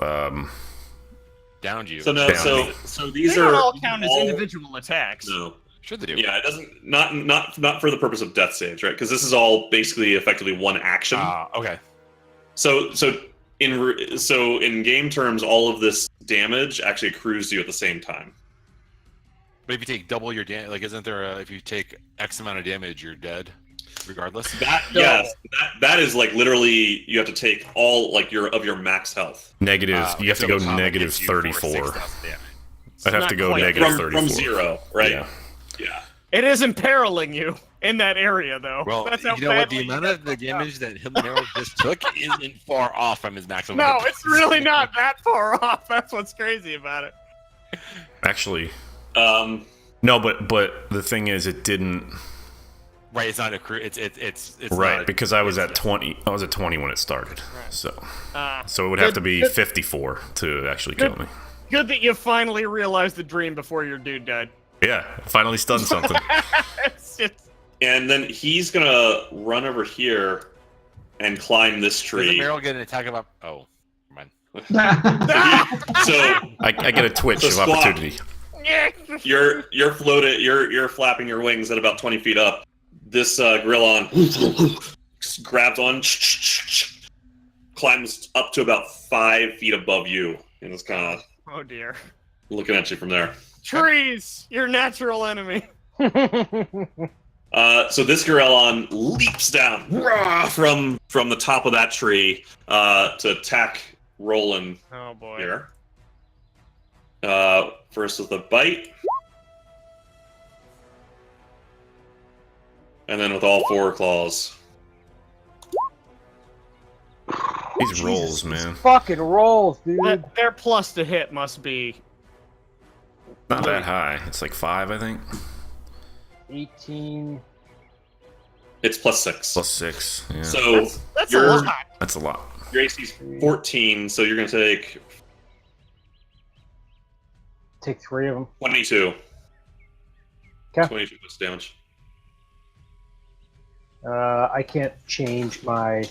downed you. so no Down so me. so they these don't are all count as all- individual attacks. No. Should they do? Yeah, it doesn't. Not for the purpose of death saves, right? Because this is all basically effectively one action. Okay. So in game terms, all of this damage actually accrues to you at the same time. But if you take double your damage, like, isn't there if you take X amount of damage, you're dead, regardless? That is like literally you have to take all like your max health negative. You have to go Atomic negative hits you for 34. 6,000 damage. I'd have not to go quite negative from 34. 0, right? Yeah. Yeah. It is imperiling you in that area, though. Well, That's how you know what? The badly amount you of the get fucked up. damage that Hill just took isn't far off from his maximum. No, hit it's really not that far off. That's what's crazy about it. Actually, Um. no, but the thing is, it didn't. Right, it's not a crew. It's Right, not, because I was at 20. I was at 20 when it started. Right. So Uh, it would have Good- to be good- 54 to actually kill me. good that you finally realized the dream before your dude died. Yeah, finally done something. It's just, And then he's gonna run over here and climb this Doesn't tree. Meryl get an attack of oh, never mind. So I get a twitch So of squat. opportunity. you're floated. You're flapping your wings at about 20 feet up. This Grillon grabs on, climbs up to about 5 feet above you, and is kind of oh dear. looking at you from there. Trees, your natural enemy. So this Grillon leaps down rah, from the top of that tree to attack Roland Oh boy. here. First with a bite. And then with all 4 claws. These rolls, man. Fucking rolls, dude. Their plus to hit must be Not that high. It's like 5, I think. 18. It's +6. Plus 6. Yeah. So that's a You're- lot. That's a lot. your AC's 14, so you're going to take Take 3 of them. 22. 'Kay. 22 points of damage. I can't change my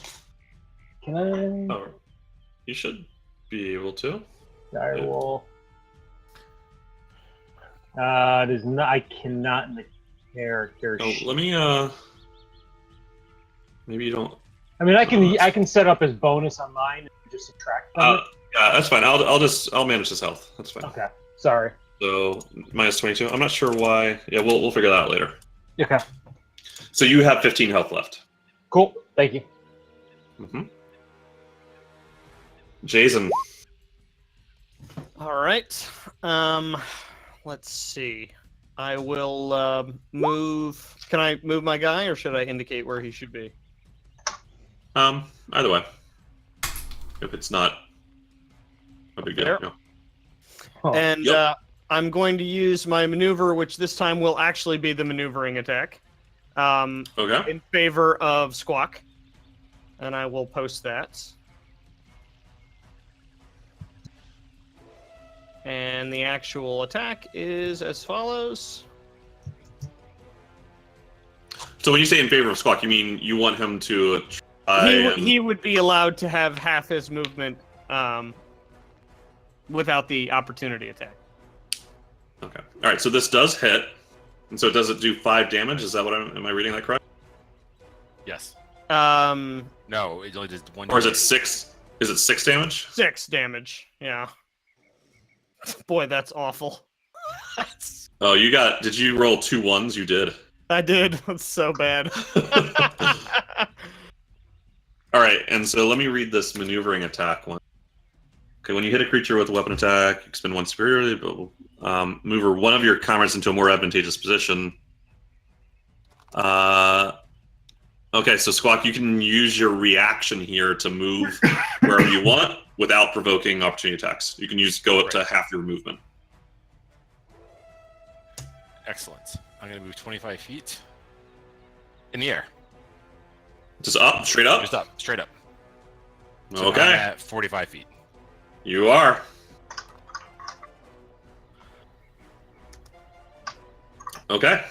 Can I? Oh, you should be able to. Die roll. It is not. I cannot in the character. Oh, let me. Maybe you don't. I mean, I can set up as bonus on mine and just subtract from it. Yeah, that's fine. I'll manage his health. That's fine. Okay. Sorry. So minus 22. I'm not sure why. Yeah, we'll figure that out later. Okay. So you have 15 health left. Cool. Thank you. Mm-hmm. Jazen. All right. Let's see. I will move. Can I move my guy, or should I indicate where he should be? Either way. If it's not a big deal. There. Yeah. Huh. And Yep. I'm going to use my maneuver, which this time will actually be the maneuvering attack, Okay. in favor of Squawk. And I will post that. And the actual attack is as follows. So when you say in favor of Squawk, you mean you want him to try He would be allowed to have half his movement without the opportunity attack. Okay. All right. So this does hit, and so does it do 5 damage? Is that what am I reading that correct? Yes. Um, No, it only does 1. Or is it 6? Is it 6 damage? 6 damage. Yeah. Boy, that's awful. Oh, you got. Did you roll 2 1s? You did. I did. That's so bad. All right, and so let me read this maneuvering attack one. Okay, when you hit a creature with a weapon attack, expend 1 superiority, maneuver one of your comrades into a more advantageous position. Okay, so Squawk, you can use your reaction here to move wherever you want without provoking opportunity attacks. You can go up to half your movement. Excellent. I'm going to move 25 feet in the air. Just up, straight up? Just up, straight up. So I'm Okay, at 45 feet. you are. Okay.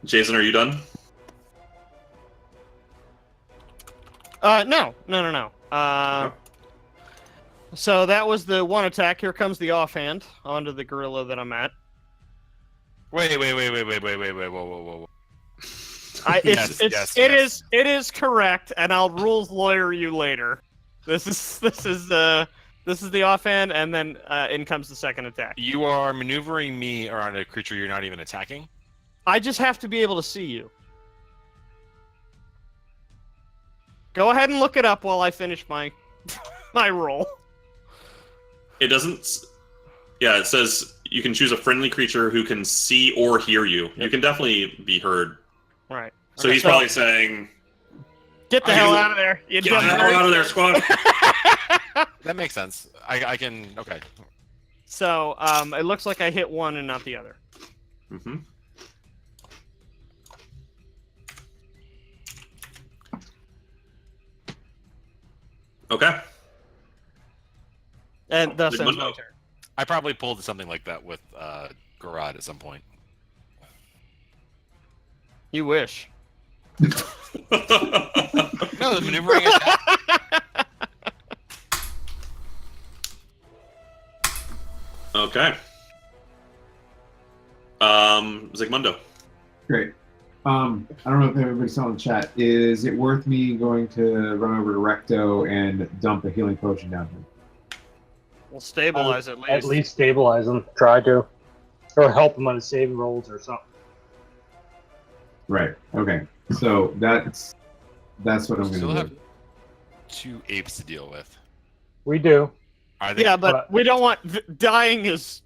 Jazen, are you done? No. So that was the one attack. Here comes the offhand onto the gorilla that I'm at. Wait, whoa. It is correct, and I'll rules lawyer you later. This is the offhand, and then in comes the second attack. You are maneuvering me around a creature you're not even attacking? I just have to be able to see you. Go ahead and look it up while I finish my my roll. It doesn't. Yeah, it says you can choose a friendly creature who can see or hear you. You can definitely be heard. Right. So he's probably saying, Get the hell out of there. You "Get the hell out of there, squad!" That makes sense. I can. Okay. So it looks like I hit one and not the other. Mm-hmm. Okay. And thus Good ends window. my turn. I probably pulled something like that with Garad at some point. You wish. No, the maneuvering attack. Okay. Zygmundo. Great. I don't know if everybody saw in the chat. Is it worth me going to run over to Recto and dump a healing potion down him? We'll stabilize at least. At least stabilize him. Try to. Or help him on his saving rolls or something. Right. Okay. So that's what I'm Still going to have do. 2 apes to deal with. We do. Are they? Yeah, but we don't want dying is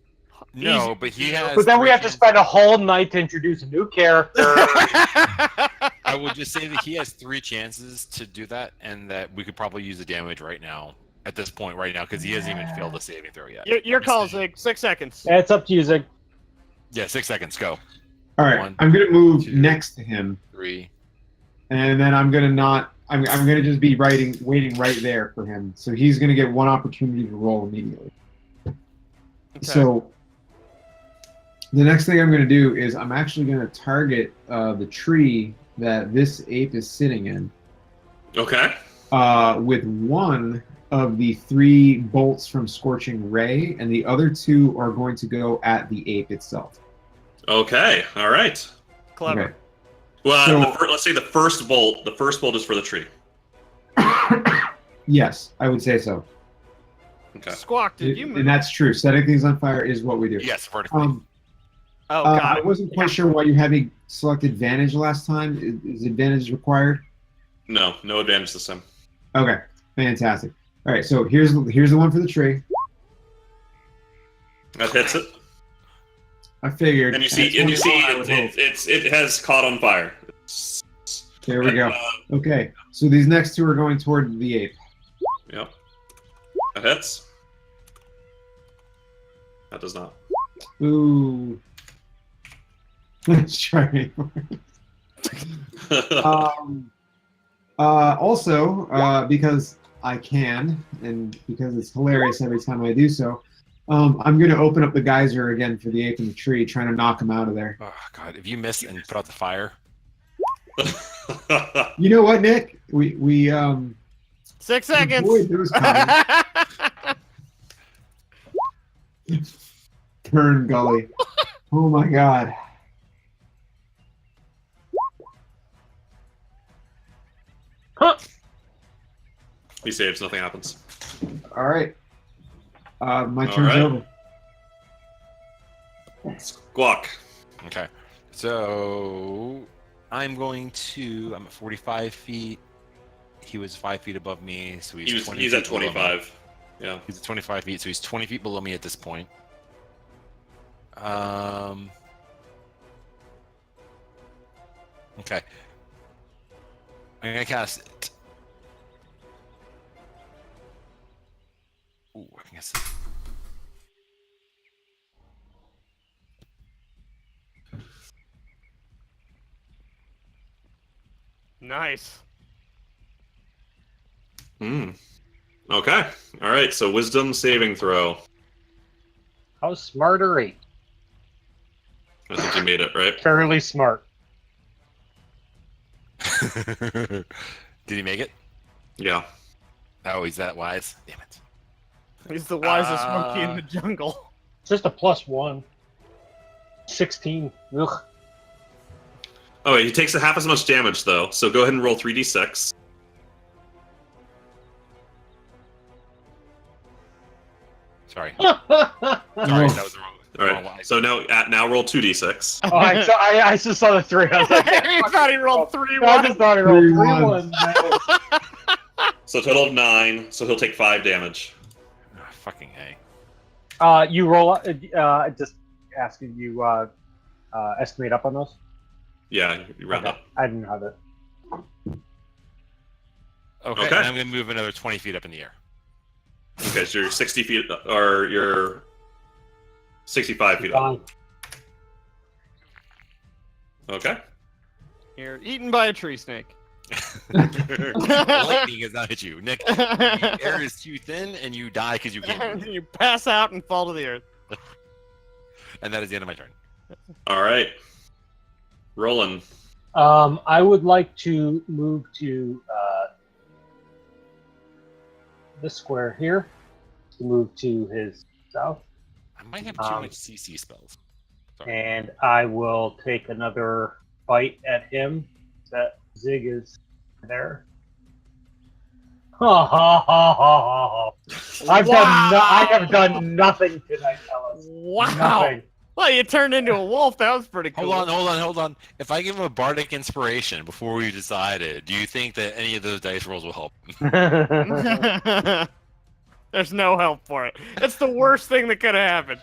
No, easy. but he has. But then we 3 have to spend a whole night to introduce a new character. I would just say that he has 3 chances to do that, and that we could probably use the damage right now. At this point, right now, because he hasn't even failed a saving throw yet. Your call, Zig. 6 seconds. Yeah, it's up to you, Zig. Yeah, 6 seconds. Go. All right. 1, I'm going to move 2, next to him, 3. and then I'm going to not. I'm going to just be waiting right there for him. So he's going to get one opportunity to roll immediately. Okay. So the next thing I'm going to do is I'm actually going to target the tree that this ape is sitting in. Okay. With one of the 3 bolts from Scorching Ray, and the other 2 are going to go at the ape itself. Okay. All right. Clever. Okay. Well, So- let's say the first bolt. The first bolt is for the tree. Yes, I would say so. Okay. Squawk, did you move? And that's true. Setting things on fire is what we do. Yes, vertically. Oh, God. I wasn't quite sure why you had me select advantage last time. Is advantage required? No advantage this time. Okay, fantastic. All right, so here's the one for the tree. That hits it. I figured. And you see it has caught on fire. There we go. Okay, so these next 2 are going toward the ape. Yep. That hits. That does not. Ooh. Let's try. Also, because I can, and because it's hilarious every time I do so, I'm going to open up the geyser again for the ape in the tree, trying to knock him out of there. Oh God! If you miss and put out the fire, You know what, Nick? We 6 seconds. avoid those comments. Turn gully. Oh my god. He saves, nothing happens. All right. My All turn's right. over. Squawk. okay. So I'm at 45 feet. He was 5 feet above me, so he's 20 He's feet at below me. 25. Yeah. He's at 25 feet, so he's 20 feet below me at this point. Okay. I'm gonna cast it. Ooh, I guess. Nice. Hmm. Okay. All right. So wisdom saving throw. How smartery? I think you made it right. Fairly smart. Did he make it? Yeah. Oh, he's that wise. Damn it. He's the wisest monkey in the jungle. Just a +1. 16. Ugh. Oh, wait, he takes half as much damage though. So go ahead and roll 3d6. Sorry. Oh, Sorry, that was the wrong. All right. So now roll 2d6. I just saw the 3. I was like, He thought he rolled 3 I 1. just thought he rolled 3 3-1. 1. So total of 9. So he'll take 5 damage. Oh, fucking A. You roll. Just asking you estimate up on those. Yeah, you round Okay. up. I didn't have it. Okay, Okay. and I'm gonna move another 20 feet up in the air. Okay, so you're 60 feet, or you're 65 feet up. Gone. Okay. You're eaten by a tree snake. Lightning has not hit you, Nick. The air is too thin, and you die because you can't move. You pass out and fall to the earth. And that is the end of my turn. All right. Roland. I would like to move to this square here. To move to his south, I might have too much CC spells. Sorry. and I will take another bite at him. That Zig is there. Ha ha ha ha ha! I have done nothing tonight, fellas. Wow. Nothing. Well, you turned into a wolf. That was pretty cool. Hold on. If I give him a bardic inspiration before we decided, do you think that any of those dice rolls will help? There's no help for it. It's the worst thing that could have happened.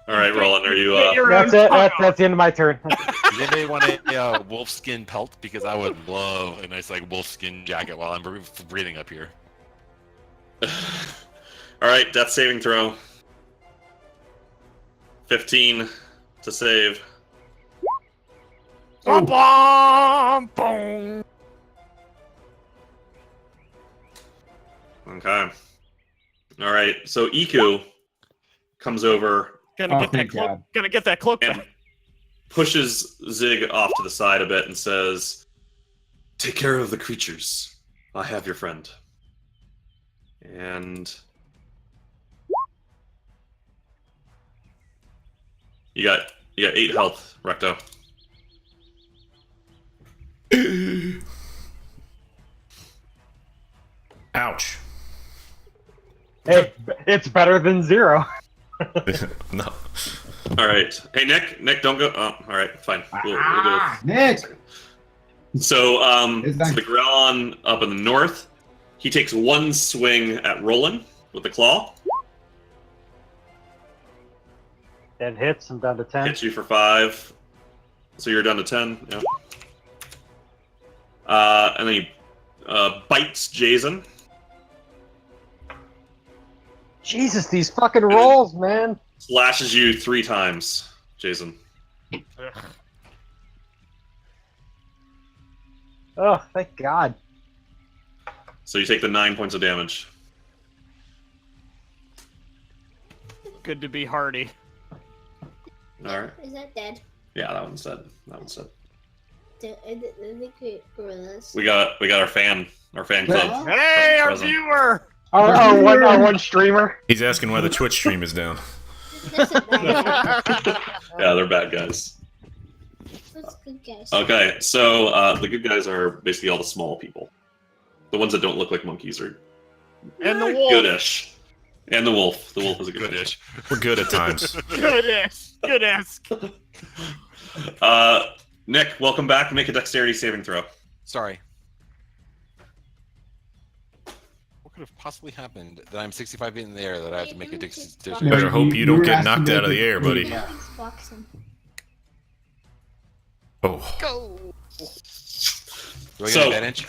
All right, Roland, are you? That's it. That's the end of my turn. Does anybody want a wolf skin pelt? Because I would love a nice wolf skin jacket while I'm breathing up here. All right, death saving throw. 15 to save. Bum, bum, boom. Okay. All right. So Iku comes over Gonna get that thank cloak. God. Gonna get that cloak and back. pushes Zig off to the side a bit and says, Take care of the creatures. I have your friend. And you got 8 health, Recto. Ouch. Hey, it's better than 0. No. All right. Hey, Nick, don't go. Oh, all right, fine. We'll go. Nick! So, It's so the Grelon up in the north, he takes 1 swing at Roland with the claw. That hits. I'm down to 10. Hits you for 5. So you're down to 10. Yeah. And then he bites Jazen. Jesus, these fucking rolls, man. Slashes you 3 times, Jazen. Oh, thank God. So you take the 9 points of damage. Good to be hardy. All right. Is that dead? Yeah, that one's dead. The gorillas. We got our fan club. Hey, our Present. viewer! Our one streamer. He's asking why the Twitch stream is down. That's a bad Yeah, they're bad guys. That's good, guys. Okay, so the good guys are basically all the small people. The ones that don't look like monkeys are And the wolf. goodish. And the wolf. The wolf is a Goodish. We're good at times. Goodish. Goodish. Nick, welcome back. Make a dexterity saving throw. Sorry. What could have possibly happened that I'm 65 feet in the air that I have to make a dexterity? Better hope you don't were get asked to knocked make out of the it- air, buddy. Yeah. Boxing. Oh. Go. Do I get So- advantage?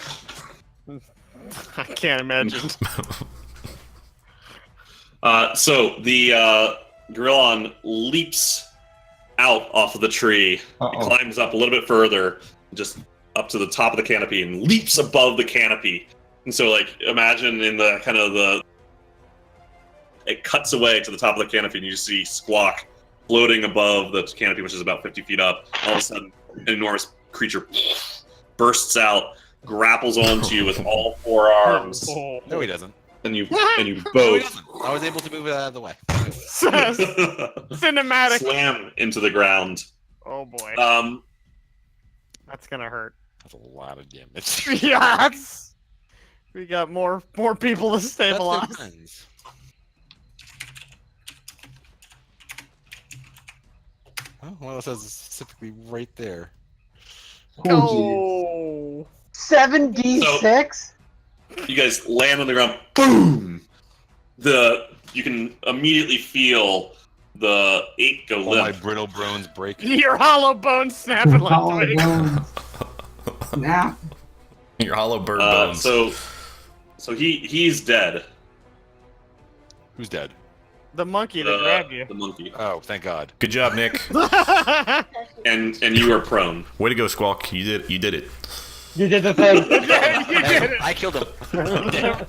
I can't imagine. So the Gorillon leaps out off of the tree, Uh-oh. climbs up a little bit further, just up to the top of the canopy, and leaps above the canopy. And so, like, imagine in the kind of the, it cuts away to the top of the canopy, and you see Squawk floating above the canopy, which is about 50 feet up. All of a sudden, an enormous creature bursts out, grapples onto you with all 4 arms, No, he doesn't. and you No, he both doesn't. I was able to move it out of the way. Cinematic. slam into the ground. Oh boy. That's gonna hurt. That's a lot of damage. Yes. We got more people to That's stabilize. their friends. Oh, well, it says specifically right there. Oh, Go. 7d6? You guys land on the ground. Boom! You can immediately feel the 8 go All my limp. brittle bones break. Your hollow bones snapping like Hollow twigs. bones. Snap. Your hollow bird bones. So he's dead. Who's dead? The monkey that grabbed you. The monkey. Oh, thank God. Good job, Nick. And you are prone. Way to go, Squawk. You did it. You did the thing. You did it. I killed him.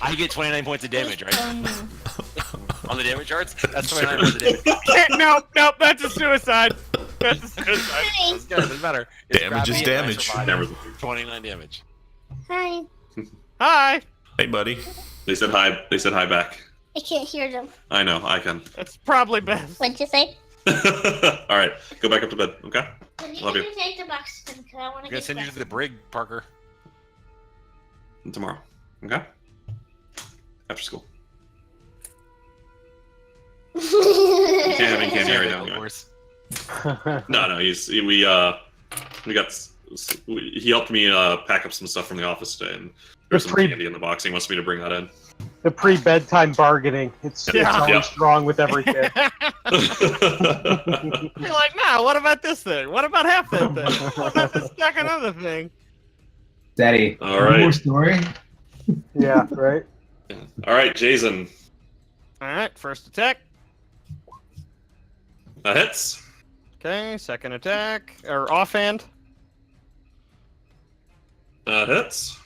I get 29 points of damage, right? On the damage charts? That's 29 points of damage. Nope. That's a suicide. That's a suicide. Hi. Yeah, doesn't matter. It's Damage is crappy and I damage. survived. Never- 29 damage. Hi. Hi. Hey, buddy. They said hi. They said hi back. I can't hear them. I know. I can. That's probably best. What'd you say? All right. Go back up to bed. Okay. When you Love you. take the box, because I want I'm to gonna get send you back. to the brig, Parker. Tomorrow. Okay. After school. You can't have any candy right now. Of Anyway. course. No. He helped me pack up some stuff from the office today, and there's some candy in the box. He wants me to bring that in. The pre-bedtime bargaining. It's Yeah. always Yeah. strong with every kid. You're like, no, what about this thing? What about half that thing? What about this second other thing? Daddy. All one right. more story. Yeah, right? All right, Jason. Alright, first attack. That hits. Okay, second attack. Or offhand. That hits.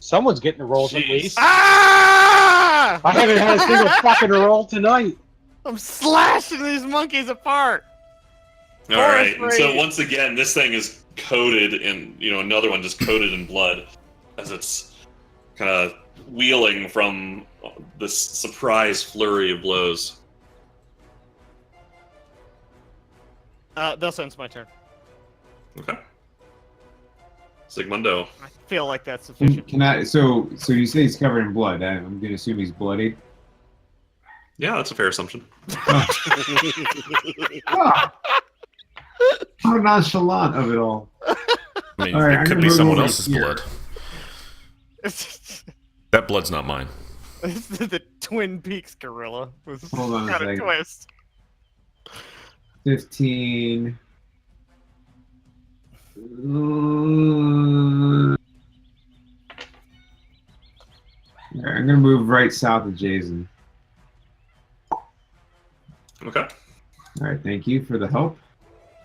Someone's getting the rolls at Jeez. least. Ah! I haven't had a single fucking roll tonight. I'm slashing these monkeys apart. All right. And so Rage. once again, this thing is coated in, another one just coated in blood as it's kind of wheeling from this surprise flurry of blows. Thus ends my turn. Okay. Sigmundo. I feel like that's sufficient. Can I? So you say he's covered in blood. I'm gonna assume he's bloodied. Yeah, that's a fair assumption. Ah, how nonchalant of it all. I mean, All right, it I'm could gonna be move someone over else's here. blood. That blood's not mine. The Twin Peaks gorilla. Hold on a Got a second. twist. 15. All right, I'm gonna move right south of Jazen. Okay. All right, thank you for the help.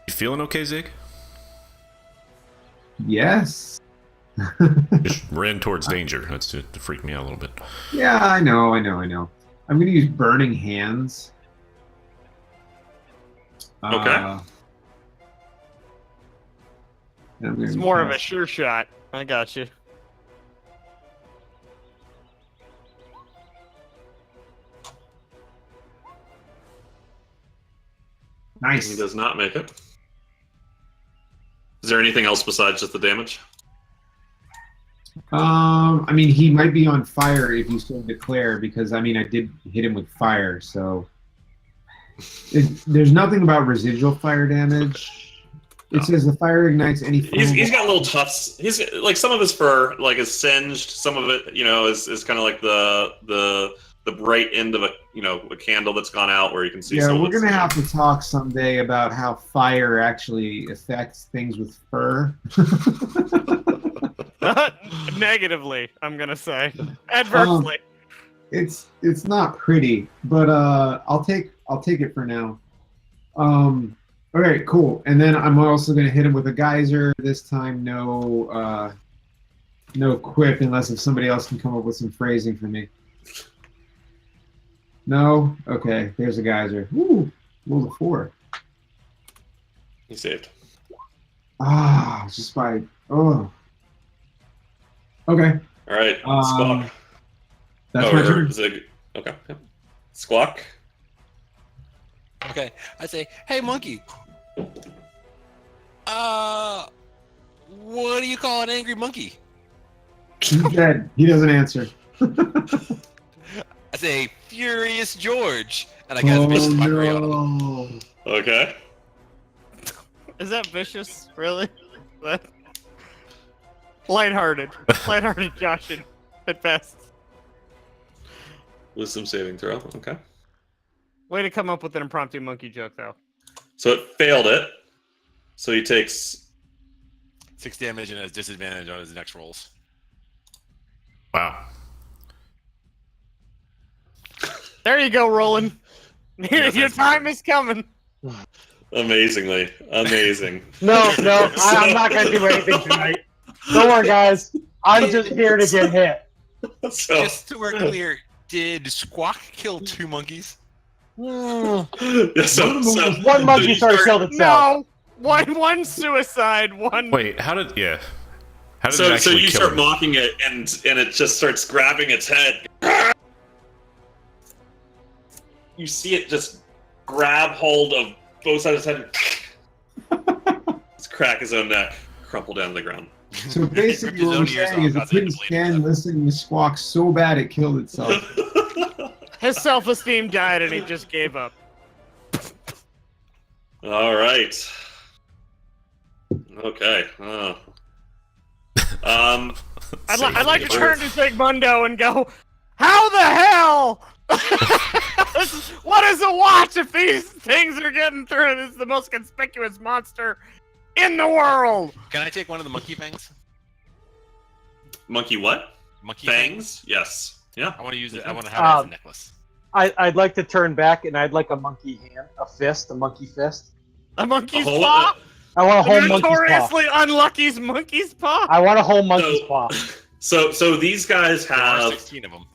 You feeling okay, Zig? Yes. Just ran towards danger. That's to freak me out a little bit. Yeah, I know. I'm gonna use Burning Hands. Okay. And I'm gonna It's more of a cast- sure shot. I got you. He Nice. does not make it. Is there anything else besides just the damage? I mean, he might be on fire if you still declare, because I mean, I did hit him with fire, so there's nothing about residual fire damage. It says the fire ignites any. He's got little tufts. He's like some of his fur like is singed. Some of it, is kind of like the bright end of a candle that's gone out where you can see. Yeah, some we're of it's- gonna have to talk someday about how fire actually affects things with fur. Negatively, I'm gonna say. Adversely. It's not pretty, but I'll take it for now. Okay, cool. And then I'm also gonna hit him with a geyser. This time, no quip, unless if somebody else can come up with some phrasing for me. No? Okay, there's a geyser. Ooh, rolled a 4. He saved. Ah, just by Okay, All right. Um, Squawk. that's my or turn. Zig. Okay. Yep. Squawk. Okay, I say, hey monkey. What do you call an angry monkey? He's dead. He doesn't answer. I say, Furious George, and I got a vicious mockery on him. no. Okay. Is that vicious? Really? That... Lighthearted. Lighthearted Joshin at best. Wisdom saving throw. Okay. Way to come up with an impromptu monkey joke, though. So it failed it. So he takes 6 damage and has disadvantage on his next rolls. Wow. There you go, Roland. Your time is coming. amazingly amazing. No, I'm not gonna do anything tonight. Don't worry, guys. I'm just here to get hit. So Just so we're clear, did Squawk kill 2 monkeys? yeah, One monkey sort of killed itself. No! One suicide, one... Wait, how did it So actually you kill start him? mocking it, and it just starts grabbing its head. You see it just grab hold of both sides of his head, and just crack his own neck, crumple down to the ground. So basically, what we're saying is the tin can listening to Squawk so bad it killed itself. His self-esteem died and he just gave up. All right. Okay. I'd like to turn to Sigmundo and go, how the hell? What is a watch if these things are getting through? This is the most conspicuous monster in the world. Can I take one of the monkey fangs? Monkey what? Monkey Fangs? Yes. Yeah. I want to use it. I want to have it as a necklace. I'd like to turn back, and I'd like a monkey hand, a monkey fist. A monkey's A whole- paw? I want a whole monkey's paw. Notoriously unlucky's monkey's paw? I want a whole monkey's paw. So these guys There are have 16 of them.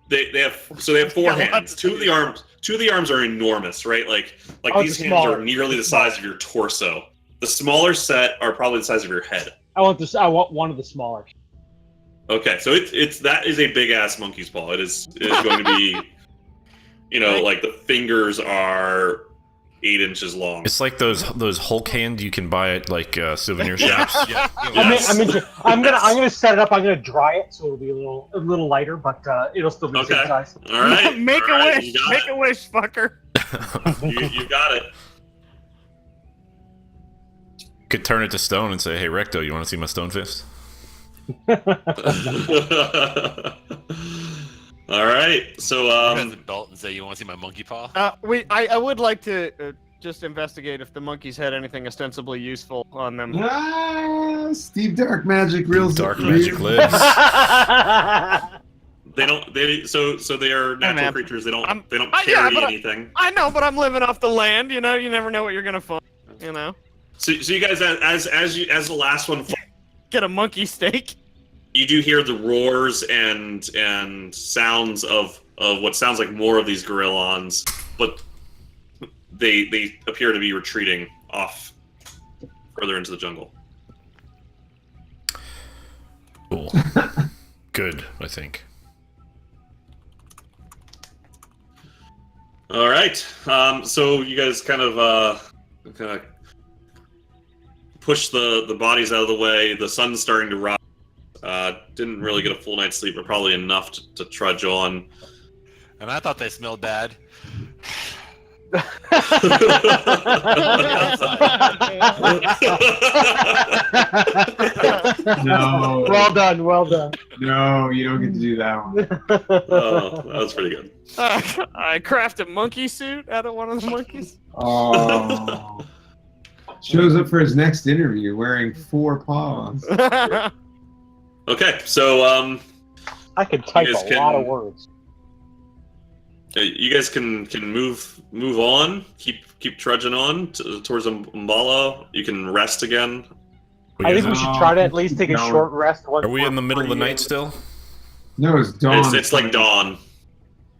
they have 4 Yeah, hands. lots of 2 of the arms two of the arms are enormous, right? Like Oh, these the hands smaller. are nearly the size of your torso. The smaller set are probably the size of your head. I want one of the smaller. Okay, so that is a big ass monkey's paw. It is going to be, like the fingers are 8 inches long. It's like those Hulk hand you can buy at like souvenir shops. Yeah. I'm gonna set it up. I'm gonna dry it so it'll be a little lighter, but it'll still be the same Okay. size. All right. Make all a right, wish. you got Make it. a wish, fucker. You got it. Could turn it to stone and say, "Hey, Recto, you want to see my stone fist?" All right. So the belt and say, "You want to see my monkey paw?" I would like to just investigate if the monkeys had anything ostensibly useful on them. Steve Dark Magic reels. Dark magic lives. they don't. So they are natural man. creatures. They don't Yeah, carry but anything. I know, but I'm living off the land. You never know what you're gonna find. So you guys, as the last one, Get a monkey steak. you do hear the roars and sounds of what sounds like more of these gorillons, but they appear to be retreating off further into the jungle. Cool. Good, I think. All right. So you guys kind of push the bodies out of the way. The sun's starting to rise. Didn't really get a full night's sleep, but probably enough to trudge on. And I thought they smelled bad. No. Well done. No, you don't get to do that one. Oh, that was pretty good. I craft a monkey suit out of one of the monkeys. Oh. Shows up for his next interview wearing 4 paws. Okay, so I could type You guys a lot can- of words. you guys can move on. Keep trudging on towards Mbala. You can rest again. I think we should try to at least take a No. short rest. Once Are we we're in the middle of the free night and, still? No, it's dawn. It's like dawn.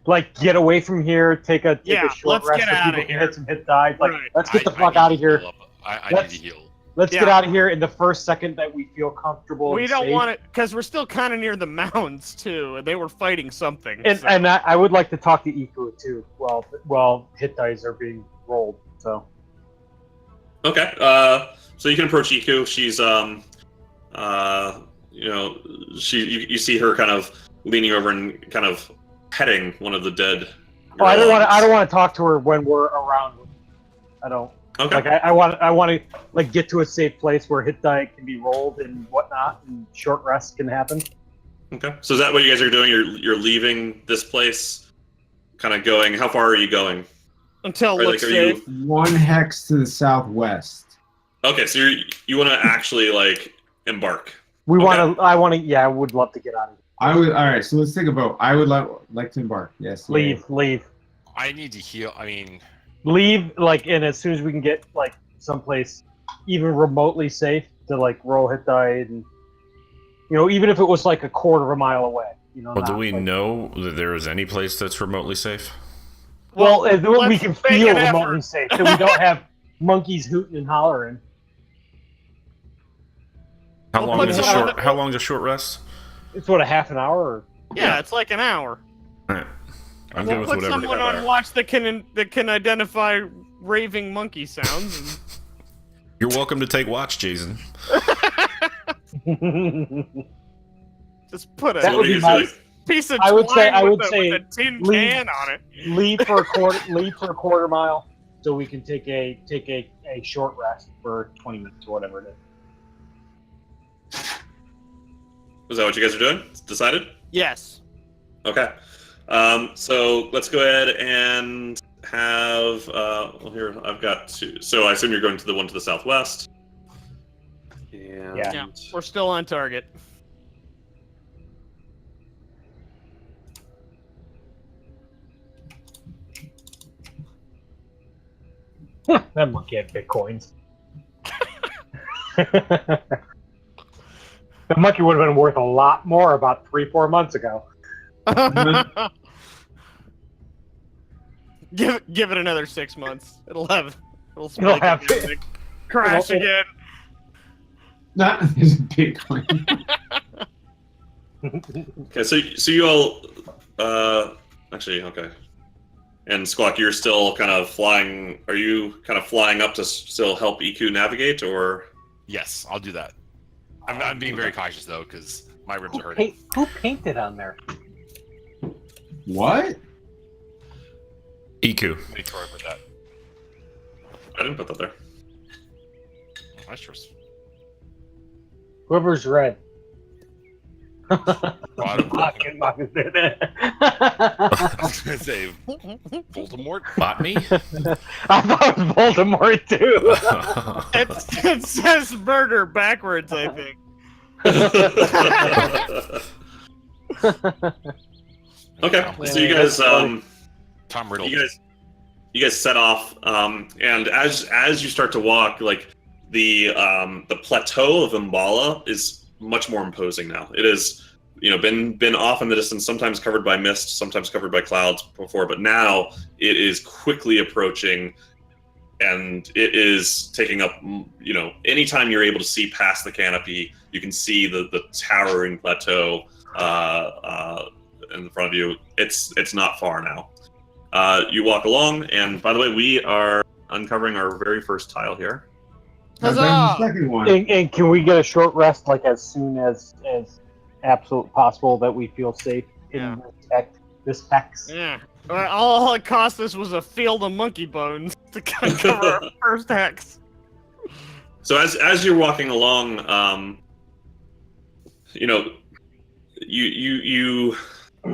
Like, get away from here. Take a Yeah, short let's rest get so outta people can here. hit some hit dives. Like, Right. let's get the I fuck need out to of here. heal up. I Let's- need to heal. Let's get Yeah. out of here in the first second that we feel comfortable. We and don't safe. want it because we're still kind of near the mounds too, and they were fighting something. And so- and I would like to talk to Iku too. While hit dice are being rolled. So Okay. So you can approach Iku. She's you see her kind of leaning over and kind of petting one of the dead. I don't gorillas. want to talk to her when we're around. I don't. Okay. Like I want to like get to a safe place where hit die can be rolled and whatnot, and short rest can happen. Okay. So is that what you guys are doing? You're leaving this place, kind of going. How far are you going? until Or, looks like, are you- safe. 1 hex to the southwest. Okay, so you want to actually like embark. We Okay. want to. I want to. Yeah, I would love to get out of here. I would. All right, so let's take a vote. I would like to embark. Yes. yeah. Leave. I need to heal. I mean, Leave. Like, and as soon as we can get like someplace even remotely safe to like roll hit die, and even if it was like a quarter of a mile away. Well, do not, we like- know that there is any place that's remotely safe? Well, we let's can make feel an remotely effort. safe, so we don't have monkeys hooting and hollering. How We'll long put is a some- short? How long is a short rest? It's what, a half an hour? Or... Yeah, it's like an hour. All right. I'm We'll good with put whatever. someone on watch that can identify raving monkey sounds. You're welcome to take watch, Jason. Just put That So a what would do be you my- guys do? piece of I would say- twine I would with say a tin leave- can on it. leave for a quarter mile, so we can take a short rest for 20 minutes or whatever it is. Is that what you guys are doing? Decided? Yes. Okay. So let's go ahead and have. Here I've got 2. So I assume you're going to the one to the southwest. And... Yeah. We're still on target. That monkey had bitcoins. The monkey would have been worth a lot more about 3-4 months ago. Give it another 6 months. It'll spike have again, and crash it'll- again. That is Bitcoin. Okay, so you all, actually, okay. And Squawk, you're still kind of flying. Are you kind of flying up to still help EQ navigate, or? Yes, I'll do that. I'm being very cautious though, because my ribs are hurting. Who painted on there? What? EQ. Make sure I put that. I didn't put that there. Oh, that's just Whoever's red. bottom. Fucking Marcus did it. I was gonna say Voldemort. Bot me? I thought it was Voldemort too. It says murder backwards, I think. Okay, so you guys, Tom Riddle. you guys set off, and as you start to walk, like the plateau of Mbala is much more imposing now. It is, been off in the distance, sometimes covered by mist, sometimes covered by clouds before, but now it is quickly approaching, and it is taking up. Anytime you're able to see past the canopy, you can see the towering plateau in front of you. It's not far now. You walk along, and by the way, we are uncovering our very first tile here. I've done the second one. And can we get a short rest, like as soon as absolutely possible, that we feel safe Yeah. in this hex? Yeah. All it cost us was a field of monkey bones to cover our first hex. So as you're walking along,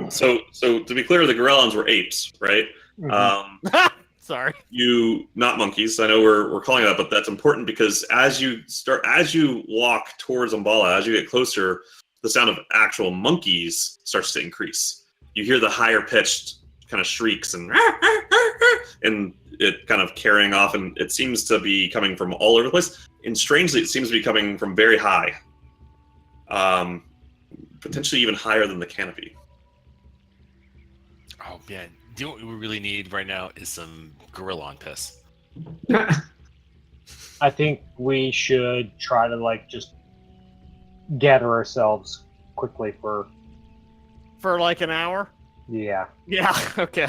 so to be clear, the Gorillons were apes, right? Mhm. Sorry. Not monkeys. I know we're calling it that, but that's important because as you walk towards Mbala, as you get closer, the sound of actual monkeys starts to increase. You hear the higher pitched kind of shrieks and it kind of carrying off, and it seems to be coming from all over the place. And strangely, it seems to be coming from very high, potentially even higher than the canopy. Oh man, do you know what we really need right now is some Gorillon piss. I think we should try to just gather ourselves quickly for. For like an hour? Yeah. Yeah, okay.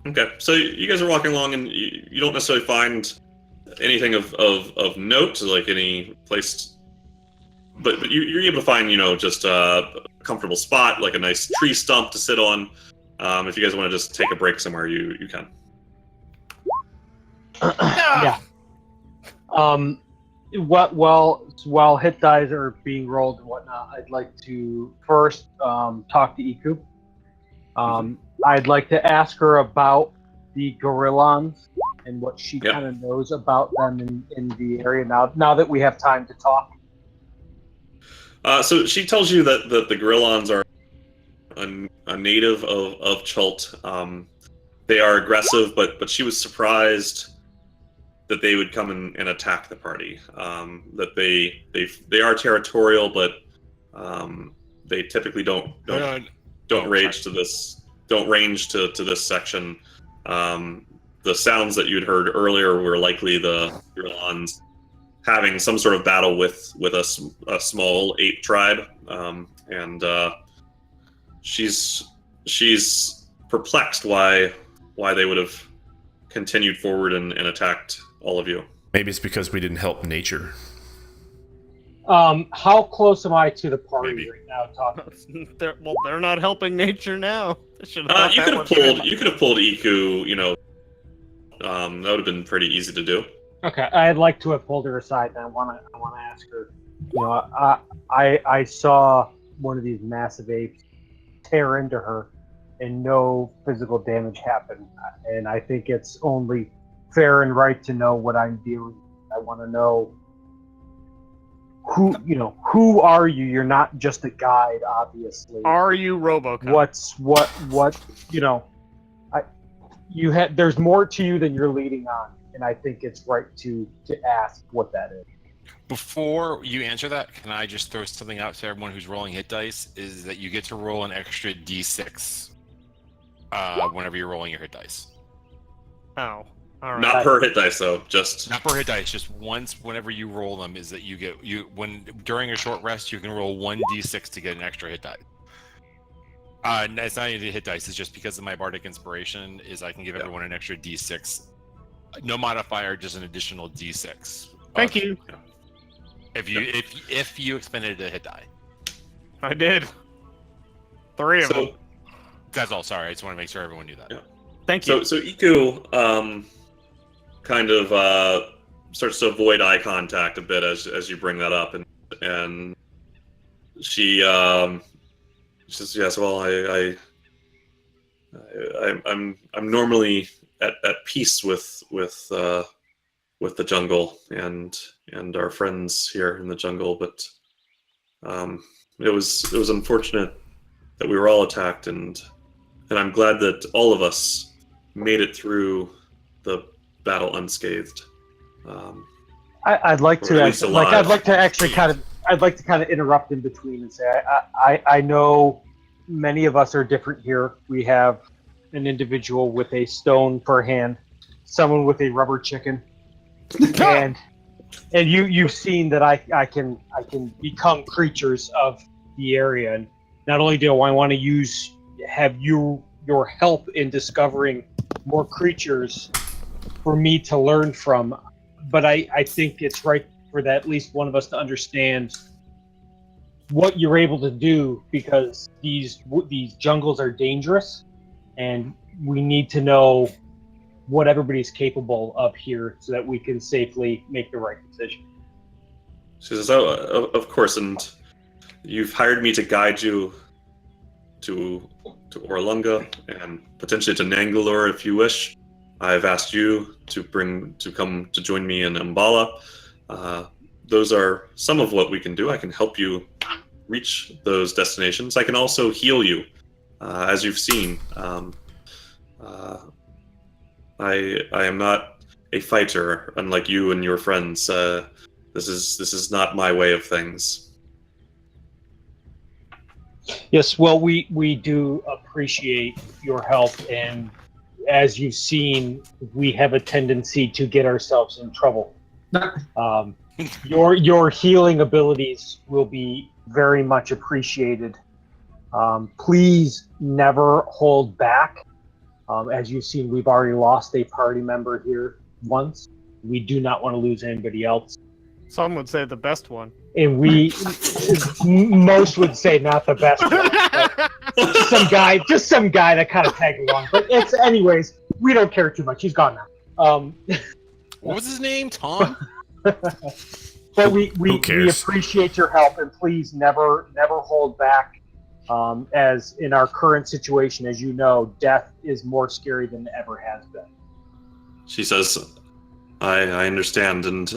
Okay, so you guys are walking along, and you don't necessarily find anything of note, like any place, but you're able to find, just a comfortable spot, like a nice tree stump to sit on. If you guys want to just take a break somewhere, you can. Yeah. While hit dice are being rolled and whatnot, I'd like to first talk to Iku. I'd like to ask her about the Gorillons and what she kind of knows about them in the area now that we have time to talk. So she tells you that the Gorillons are a native of Chult. They are aggressive, but she was surprised that they would come and attack the party. That they are territorial, but they typically don't range to this section. The sounds that you'd heard earlier were likely the Gorillons having some sort of battle with a small ape tribe, and she's perplexed why they would have continued forward and attacked all of you. Maybe it's because we didn't help nature. How close am I to the party Maybe. right now? Talking. They're not helping nature now. You could have pulled Iku. That would have been pretty easy to do. Okay, I'd like to have pulled her aside, and I want to ask her. I saw one of these massive apes tear into her, and no physical damage happened. And I think it's only fair and right to know what I'm dealing with. I want to know who are you? You're not just a guide, obviously. Are you RoboCop? There's more to you than you're leading on, and I think it's right to ask what that is. Before you answer that, can I just throw something out to everyone who's rolling hit dice? Is that you get to roll an extra d6 Whenever you're rolling your hit dice. Oh, all right. Not per hit dice though, just Not per hit dice, just once whenever you roll them is that during a short rest you can roll 1d6 to get an extra hit die. It's not even hit dice, it's just because of my bardic inspiration is I can give everyone an extra d6. No modifier, just an additional d6. Thank you. If you expended a hit die. I did. 3 of them. That's all, sorry, I just want to make sure everyone knew that. Yeah. Thank you. So Iku kind of starts to avoid eye contact a bit as you bring that up, and she says, "Yes, well, I'm normally at peace with the jungle and our friends here in the jungle, but it was unfortunate that we were all attacked, and I'm glad that all of us made it through the battle unscathed." I'd like Or at least to alive. I'd like to kind of interrupt in between and say I know many of us are different here. We have an individual with a stone for a hand, someone with a rubber chicken, and you've seen that I can become creatures of the area, and not only do I want to have your help in discovering more creatures for me to learn from, but I think it's right for that at least one of us to understand what you're able to do, because these jungles are dangerous, and we need to know what everybody's capable of here so that we can safely make the right decision. She says, "Oh, of course, and you've hired me to guide you to Orlunga and potentially to Nangalore if you wish. I've asked you to come to join me in Mbala. Those are some of what we can do. I can help you reach those destinations. I can also heal you, as you've seen. I am not a fighter, unlike you and your friends. This is not my way of things." Yes, well, we do appreciate your help, and as you've seen, we have a tendency to get ourselves in trouble. Your healing abilities will be very much appreciated. Please never hold back. As you've seen, we've already lost a party member here once. We do not want to lose anybody else. Some would say the best one. And most would say not the best one, but just some guy that kind of tagged along. But anyways, we don't care too much. He's gone now. What was his name? Tom? But we appreciate your help, and please never hold back. As in our current situation, as you know, death is more scary than it ever has been. She says, I understand, and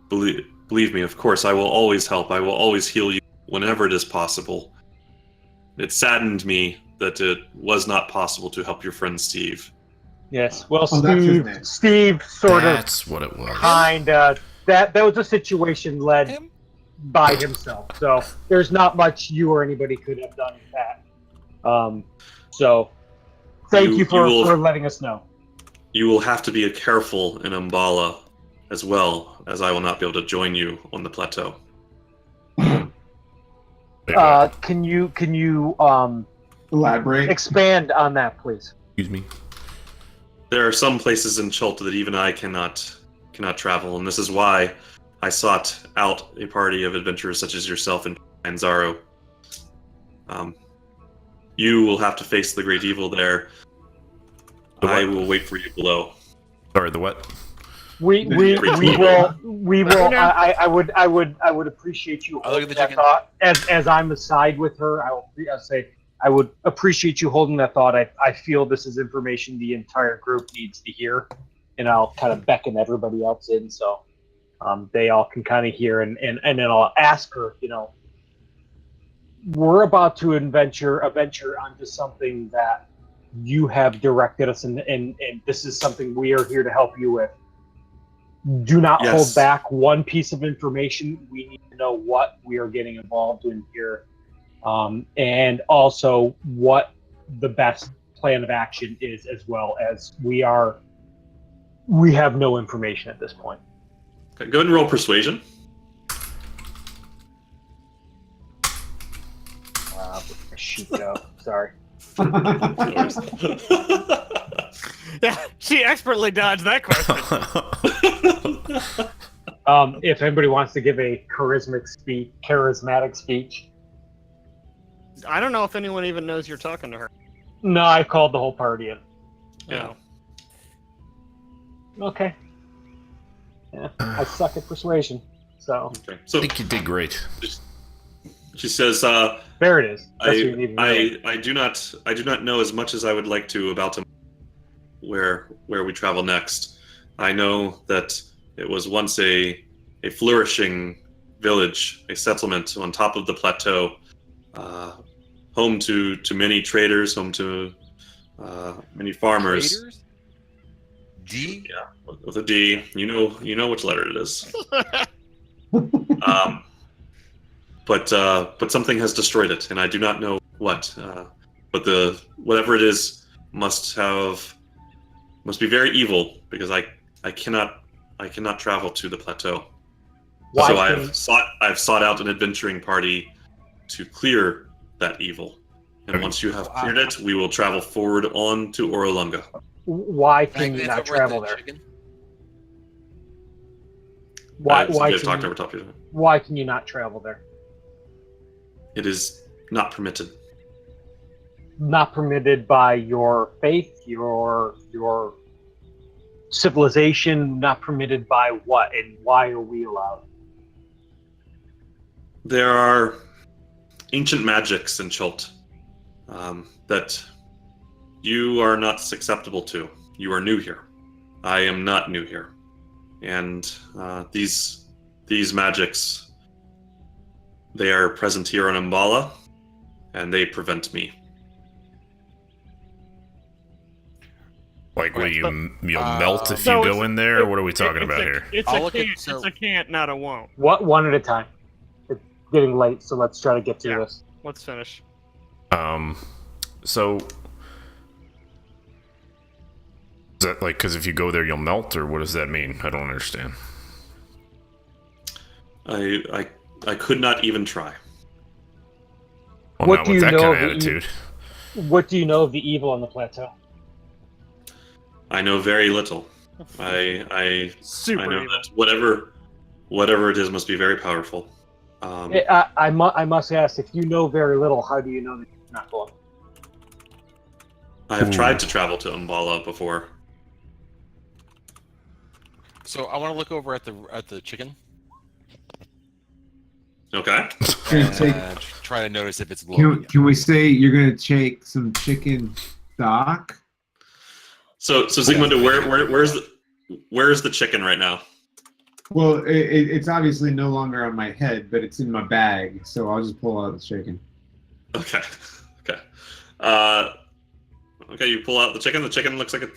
believe me, of course, I will always help. I will always heal you whenever it is possible. It saddened me that it was not possible to help your friend Steve. Yes, well, that's his name. Steve sort of, That's what it was. that was a situation led by himself. So there's not much you or anybody could have done with that. So thank you for letting us know. You will have to be careful in Mbala as well, as I will not be able to join you on the plateau. Can you Elaborate. expand on that, please? Excuse me. There are some places in Chult that even I cannot travel, and this is why I sought out a party of adventurers such as yourself and Zaro. You will have to face the great evil there. I will wait for you below. Sorry, the what? We will. I would appreciate you I'll look at holding the that chicken. thought. As I'm aside with her, I'll say I would appreciate you holding that thought. I feel this is information the entire group needs to hear, and I'll kind of beckon everybody else in so they all can kind of hear, and then I'll ask her. We're about to venture onto something that you have directed us, and this is something we are here to help you with. Do not hold back one piece of information. We need to know what we are getting involved in here, and also what the best plan of action is, as well as we have no information at this point. Okay, go ahead and roll persuasion. Shoot, go. Sorry. Yeah, she expertly dodged that question. If anybody wants to give a charismatic speech. I don't know if anyone even knows you're talking to her. No, I called the whole party in. Yeah. Okay. Yeah, I suck at persuasion, so. Okay. I So think you did great. she says, There it is. That's what you need to know. I do not know as much as I would like to about where we travel next. I know that it was once a flourishing village, a settlement on top of the plateau, home to many traders, home to many farmers. Traders? D? Yeah, with a D. You know which letter it is. But something has destroyed it, and I do not know what. But whatever it is must be very evil, because I cannot travel to the plateau. Why So can- I've sought out an adventuring party to clear that evil. And Okay. once you have cleared it, we will travel forward on to Orolunga. Why Can I can you glance not over at travel the there? chicken? Why You can have talked you, over top of you. why can you not travel there? It is not permitted. Not permitted by your faith, your civilization, not permitted by what, and why are we allowed? There are ancient magics in Chult that you are not susceptible to. You are new here. I am not new here. And these magics, they are present here in Mbala, and they prevent me. Like, will Right, you'll but- melt if No, you go it's- in there, or what are we talking about here? It's I'll a look at- can't. so- It's a can't, not a won't. What, one at a time. It's getting late, so let's try to get through Yeah. this. Let's finish. So is that like because if you go there you'll melt, or what does that mean? I don't understand. I could not even try. Well, What not do with you that know kind of of the attitude. What do you know of the evil on the plateau? I know very little. I Super know evil. that whatever it is must be very powerful. I must ask, if you know very little, how do you know that you're not going? I have Ooh. tried to travel to Mbala before. So I want to look over at the chicken Okay. Gonna take- and try to notice if it's glowing. Can we say you're gonna take some chicken stock? So Zygmundo, where's the chicken right now? Well, it's obviously no longer on my head, but it's in my bag, so I'll just pull out the chicken. Okay. Okay. Okay, you pull out the chicken. The chicken looks like a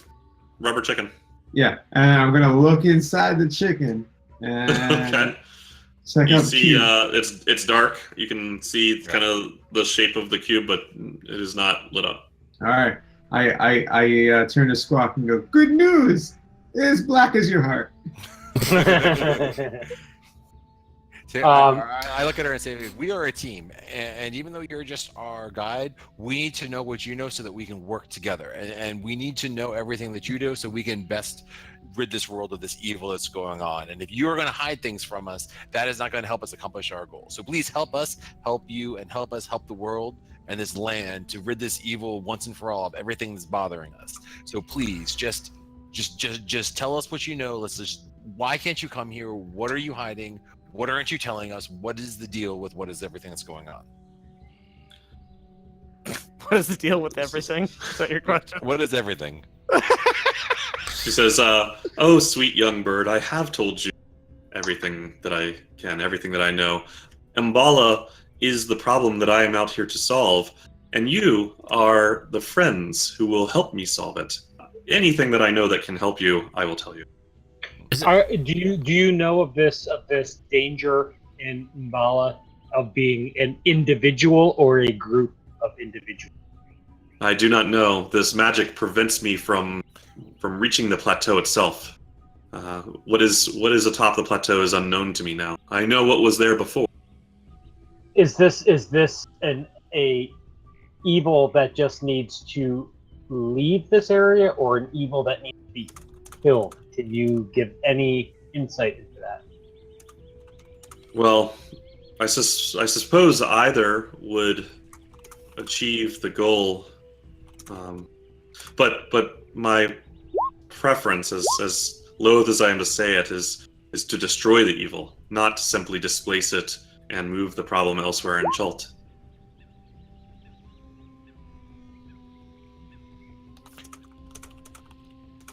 rubber chicken. Yeah, and I'm gonna look inside the chicken and Okay. check You out the see, cube. it's dark. You can see kind of the shape of the cube, but it is not lit up. All right, I turn to Squawk and go, "Good news! It's black as your heart." So I look at her and say, "We are a team, and even though you're just our guide, we need to know what you know so that we can work together. And we need to know everything that you do so we can best rid this world of this evil that's going on. And if you are going to hide things from us, that is not going to help us accomplish our goal. So please help us, help you, and help us help the world and this land to rid this evil once and for all of everything that's bothering us. So please, just tell us what you know. Let's just. Why can't you come here? What are you hiding? What aren't you telling us? What is the deal with what is everything that's going on? What is the deal with everything? Is that your question? What is everything? She says, "Oh, sweet young bird, I have told you everything that I can, everything that I know. Mbala is the problem that I am out here to solve, and you are the friends who will help me solve it. Anything that I know that can help you, I will tell you." Do you know of this danger in Mbala of being an individual or a group of individuals? I do not know. This magic prevents me from reaching the plateau itself. What is atop the plateau is unknown to me now. I know what was there before. Is this a evil that just needs to leave this area, or an evil that needs to be killed? Can you give any insight into that? Well, I suppose either would achieve the goal, but my preference, as loath as I am to say it, is to destroy the evil, not to simply displace it and move the problem elsewhere in Chult.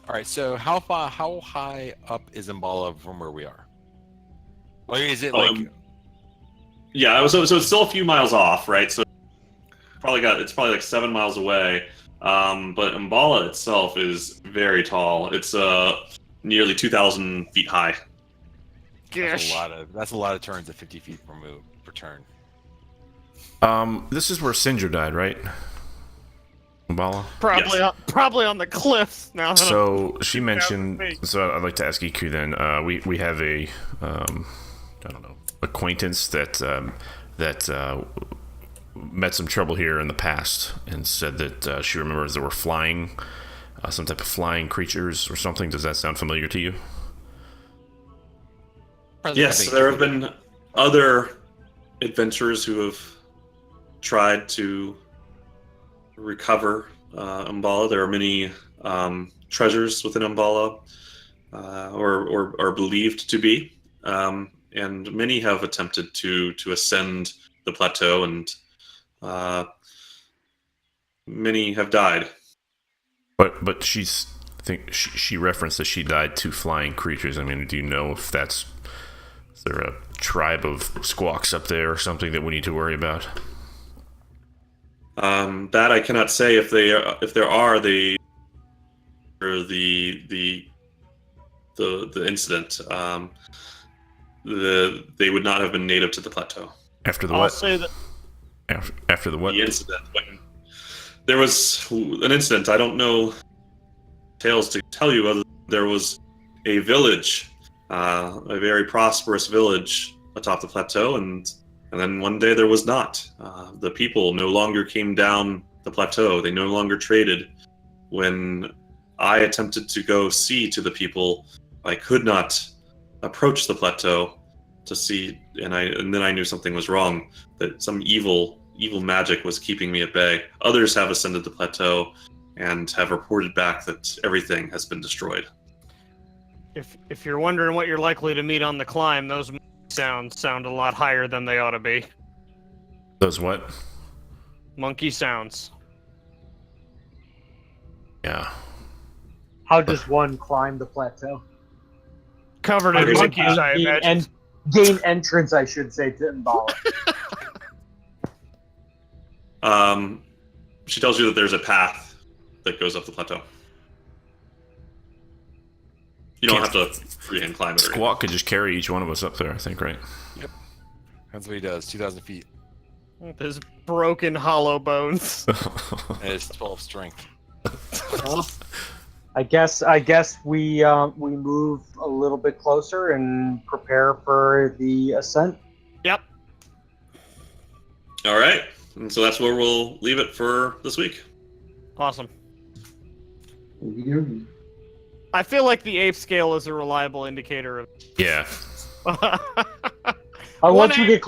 All right. So how high up is Mbala from where we are? Like, is it like? Yeah, so it's still a few miles off, right? So it's probably like 7 miles away. But Mbala itself is very tall. It's nearly 2,000 feet high. That's a lot of turns at 50 feet per turn. This is where Sindra died, right? Mbala? Probably on the cliffs now. So she mentioned. So I'd like to ask Iku then. We have a I don't know, acquaintance that met some trouble here in the past, and said that she remembers there were flying, some type of flying creatures or something. Does that sound familiar to you? Yes, there have been other adventurers who have tried to recover Mbala. There are many treasures within Mbala, or are believed to be, and many have attempted to ascend the plateau, and many have died. But she referenced that she died to flying creatures. I mean, do you know if is there a tribe of squawks up there or something that we need to worry about? That I cannot say. If there are the incident, they would not have been native to the plateau. After the I'll what? say that After the what? The incident. When there was an incident, I don't know tales to tell you. Other there was a village, a very prosperous village atop the plateau, and then one day there was not. The people no longer came down the plateau. They no longer traded. When I attempted to go see to the people, I could not approach the plateau to see, and then I knew something was wrong. That some evil magic was keeping me at bay. Others have ascended the plateau and have reported back that everything has been destroyed. if you're wondering what you're likely to meet on the climb, those sound a lot higher than they ought to be. Those what? Monkey sounds. Yeah. How does one climb the plateau? Covered in monkeys, I imagine. And gain entrance, I should say, to Mbala. She tells you that there's a path that goes up the plateau. You don't have to freehand climb it. Squawk could just carry each one of us up there, I think, right? Yep. That's what he does. 2,000 feet. His broken hollow bones. And it's 12 strength. I guess we move a little bit closer and prepare for the ascent. Yep. All right. And so that's where we'll leave it for this week. Awesome. Okey-dokey. I feel like the ape scale is a reliable indicator of. Yeah. Once we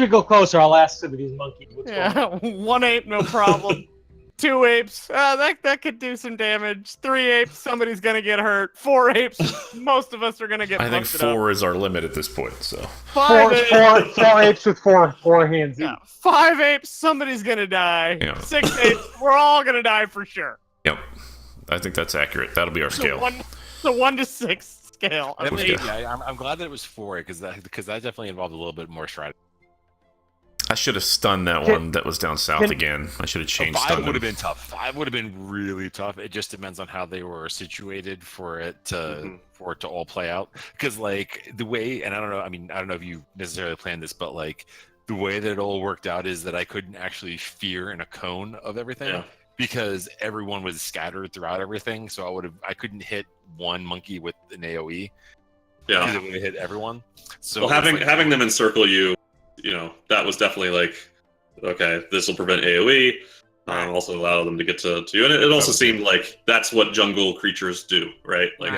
go closer, I'll ask some of these monkeys. What's going on. Yeah, 1 ape, no problem. 2 apes, that could do some damage. 3 apes, somebody's gonna get hurt. 4 apes, most of us are gonna get. I think busted up. 4 is our limit at this point. So 5 apes. Four apes with four hands. Yeah, 5 apes, somebody's gonna die. Yeah. 6 apes, we're all gonna die for sure. Yep, I think that's accurate. That'll be our scale. The 1 to 6 scale. I mean, good. yeah, I'm glad that it was 4 because that definitely involved a little bit more strategy. I should have stunned that one that was down south again. I should have changed. 5 would have been tough. 5 would have been really tough. It just depends on how they were situated for it to all play out. Because like the way, and I don't know. I mean, I don't know if you necessarily planned this, but like the way that it all worked out is that I couldn't actually fear in a cone of everything. Yeah. because everyone was scattered throughout everything. So I couldn't hit one monkey with an AOE. Yeah. Because it would have hit everyone. So Well, having them encircle you, that was definitely like, okay, this will prevent AOE. Also allow them to get to you, and it also seemed like that's what jungle creatures do, right? Like,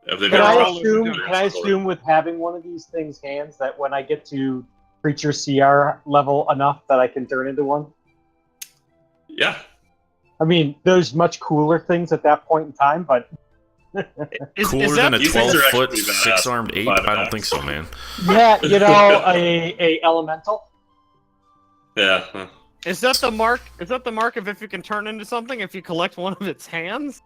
if they've Can got I assume with having one of these things hands that when I get to creature CR level enough that I can turn into one? Yeah. I mean, there's much cooler things at that point in time, but Cooler than a these things are 12-foot, actually badass. 6-armed ape? I don't think so, man. yeah, a elemental. Yeah. Huh. Is that the mark? Is that the mark of if you can turn into something if you collect one of its hands?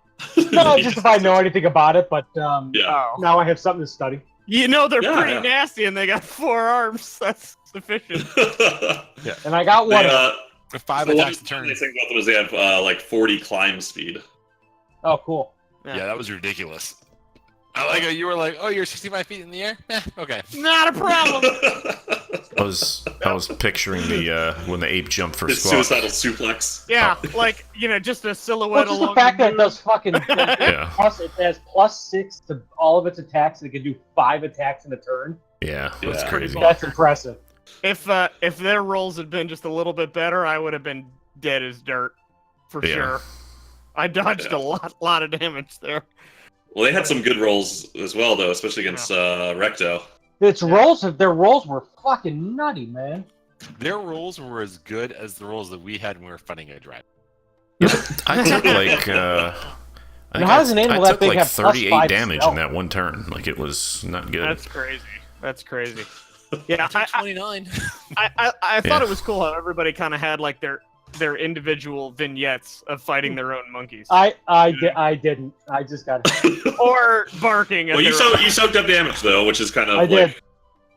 No, just if I know anything about it, but Oh. now I have something to study. They're Yeah, pretty yeah. nasty and they got 4 arms. That's sufficient. And I got one. With 5 the one attacks to turn. thing about them is they have like 40 climb speed. Oh, cool. Yeah, that was ridiculous. I like how you were like, "Oh, you're 65 feet in the air." Okay. Not a problem. I was picturing the when the ape jumped for His Squawk. suicidal suplex. Yeah, like just a Well, silhouette just the along fact that it moon. does fucking Yeah. it has +6 to all of its attacks. It can do 5 attacks in a turn. Yeah, that's Yeah. crazy. That's impressive. If their rolls had been just a little bit better, I would have been dead as dirt for Yeah. sure. I dodged a lot of damage there. Well, they had some good rolls as well, though, especially against Recto. Their rolls were fucking nutty, man. Their rolls were as good as the rolls that we had when we were fighting a dragon. I took like And how does an animal that took big like have 38 +5 damage stealth? in that one turn. Like it was not good. That's crazy. That's crazy. Yeah, 29. I thought Yeah. it was cool how everybody kind of had like their individual vignettes of fighting their own monkeys I didn't. I just got it. or barking at Well, you their soaked up damage, though, which is kind of I did.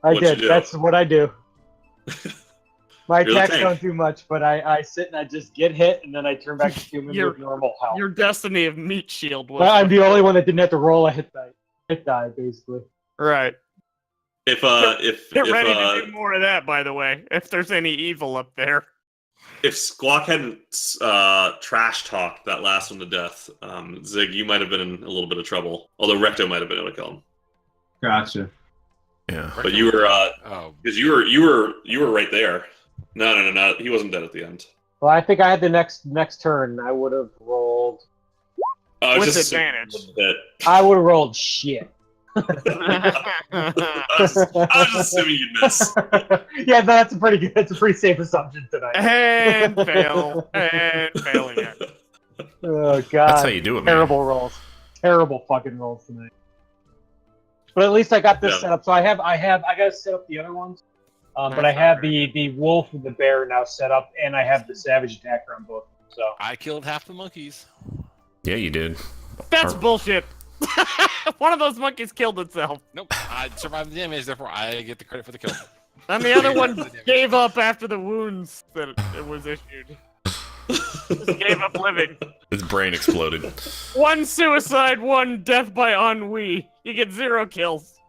I What'd you did. do? That's what I do. My You're the attacks tank. don't do much, but I sit and I just get hit, and then I turn back to human Your- with normal health. your destiny of meat shield was But I'm the only one that didn't have to roll a hit die, basically. right. If Get ready to do more of that, by the way. If there's any evil up there. if Squawk hadn't trash talked that last one to death, Zig, you might have been in a little bit of trouble. Although Recto might have been able to kill him. Gotcha. Yeah. But you were Oh, because you were right there. No, he wasn't dead at the end. Well, I think I had the next turn. I would have rolled. With just advantage. a bit. I would have rolled shit. I was just assuming you'd miss. Yeah, no, that's a pretty good. That's a pretty safe assumption tonight. and fail. And fail again. Oh god, That's how you do it, man. terrible rolls, terrible fucking rolls tonight. But at least I got this Yeah. set up. So I got to set up the other ones. But I have the wolf and the bear now set up, and I have the savage attacker on both. So I killed half the monkeys. Yeah, you did. That's bullshit. One of those monkeys killed itself. Nope, I survived the damage, therefore I get the credit for the kill. And the other one gave up after the wounds that it was issued. Just gave up living. His brain exploded. 1 suicide, 1 death by ennui. You get 0 kills.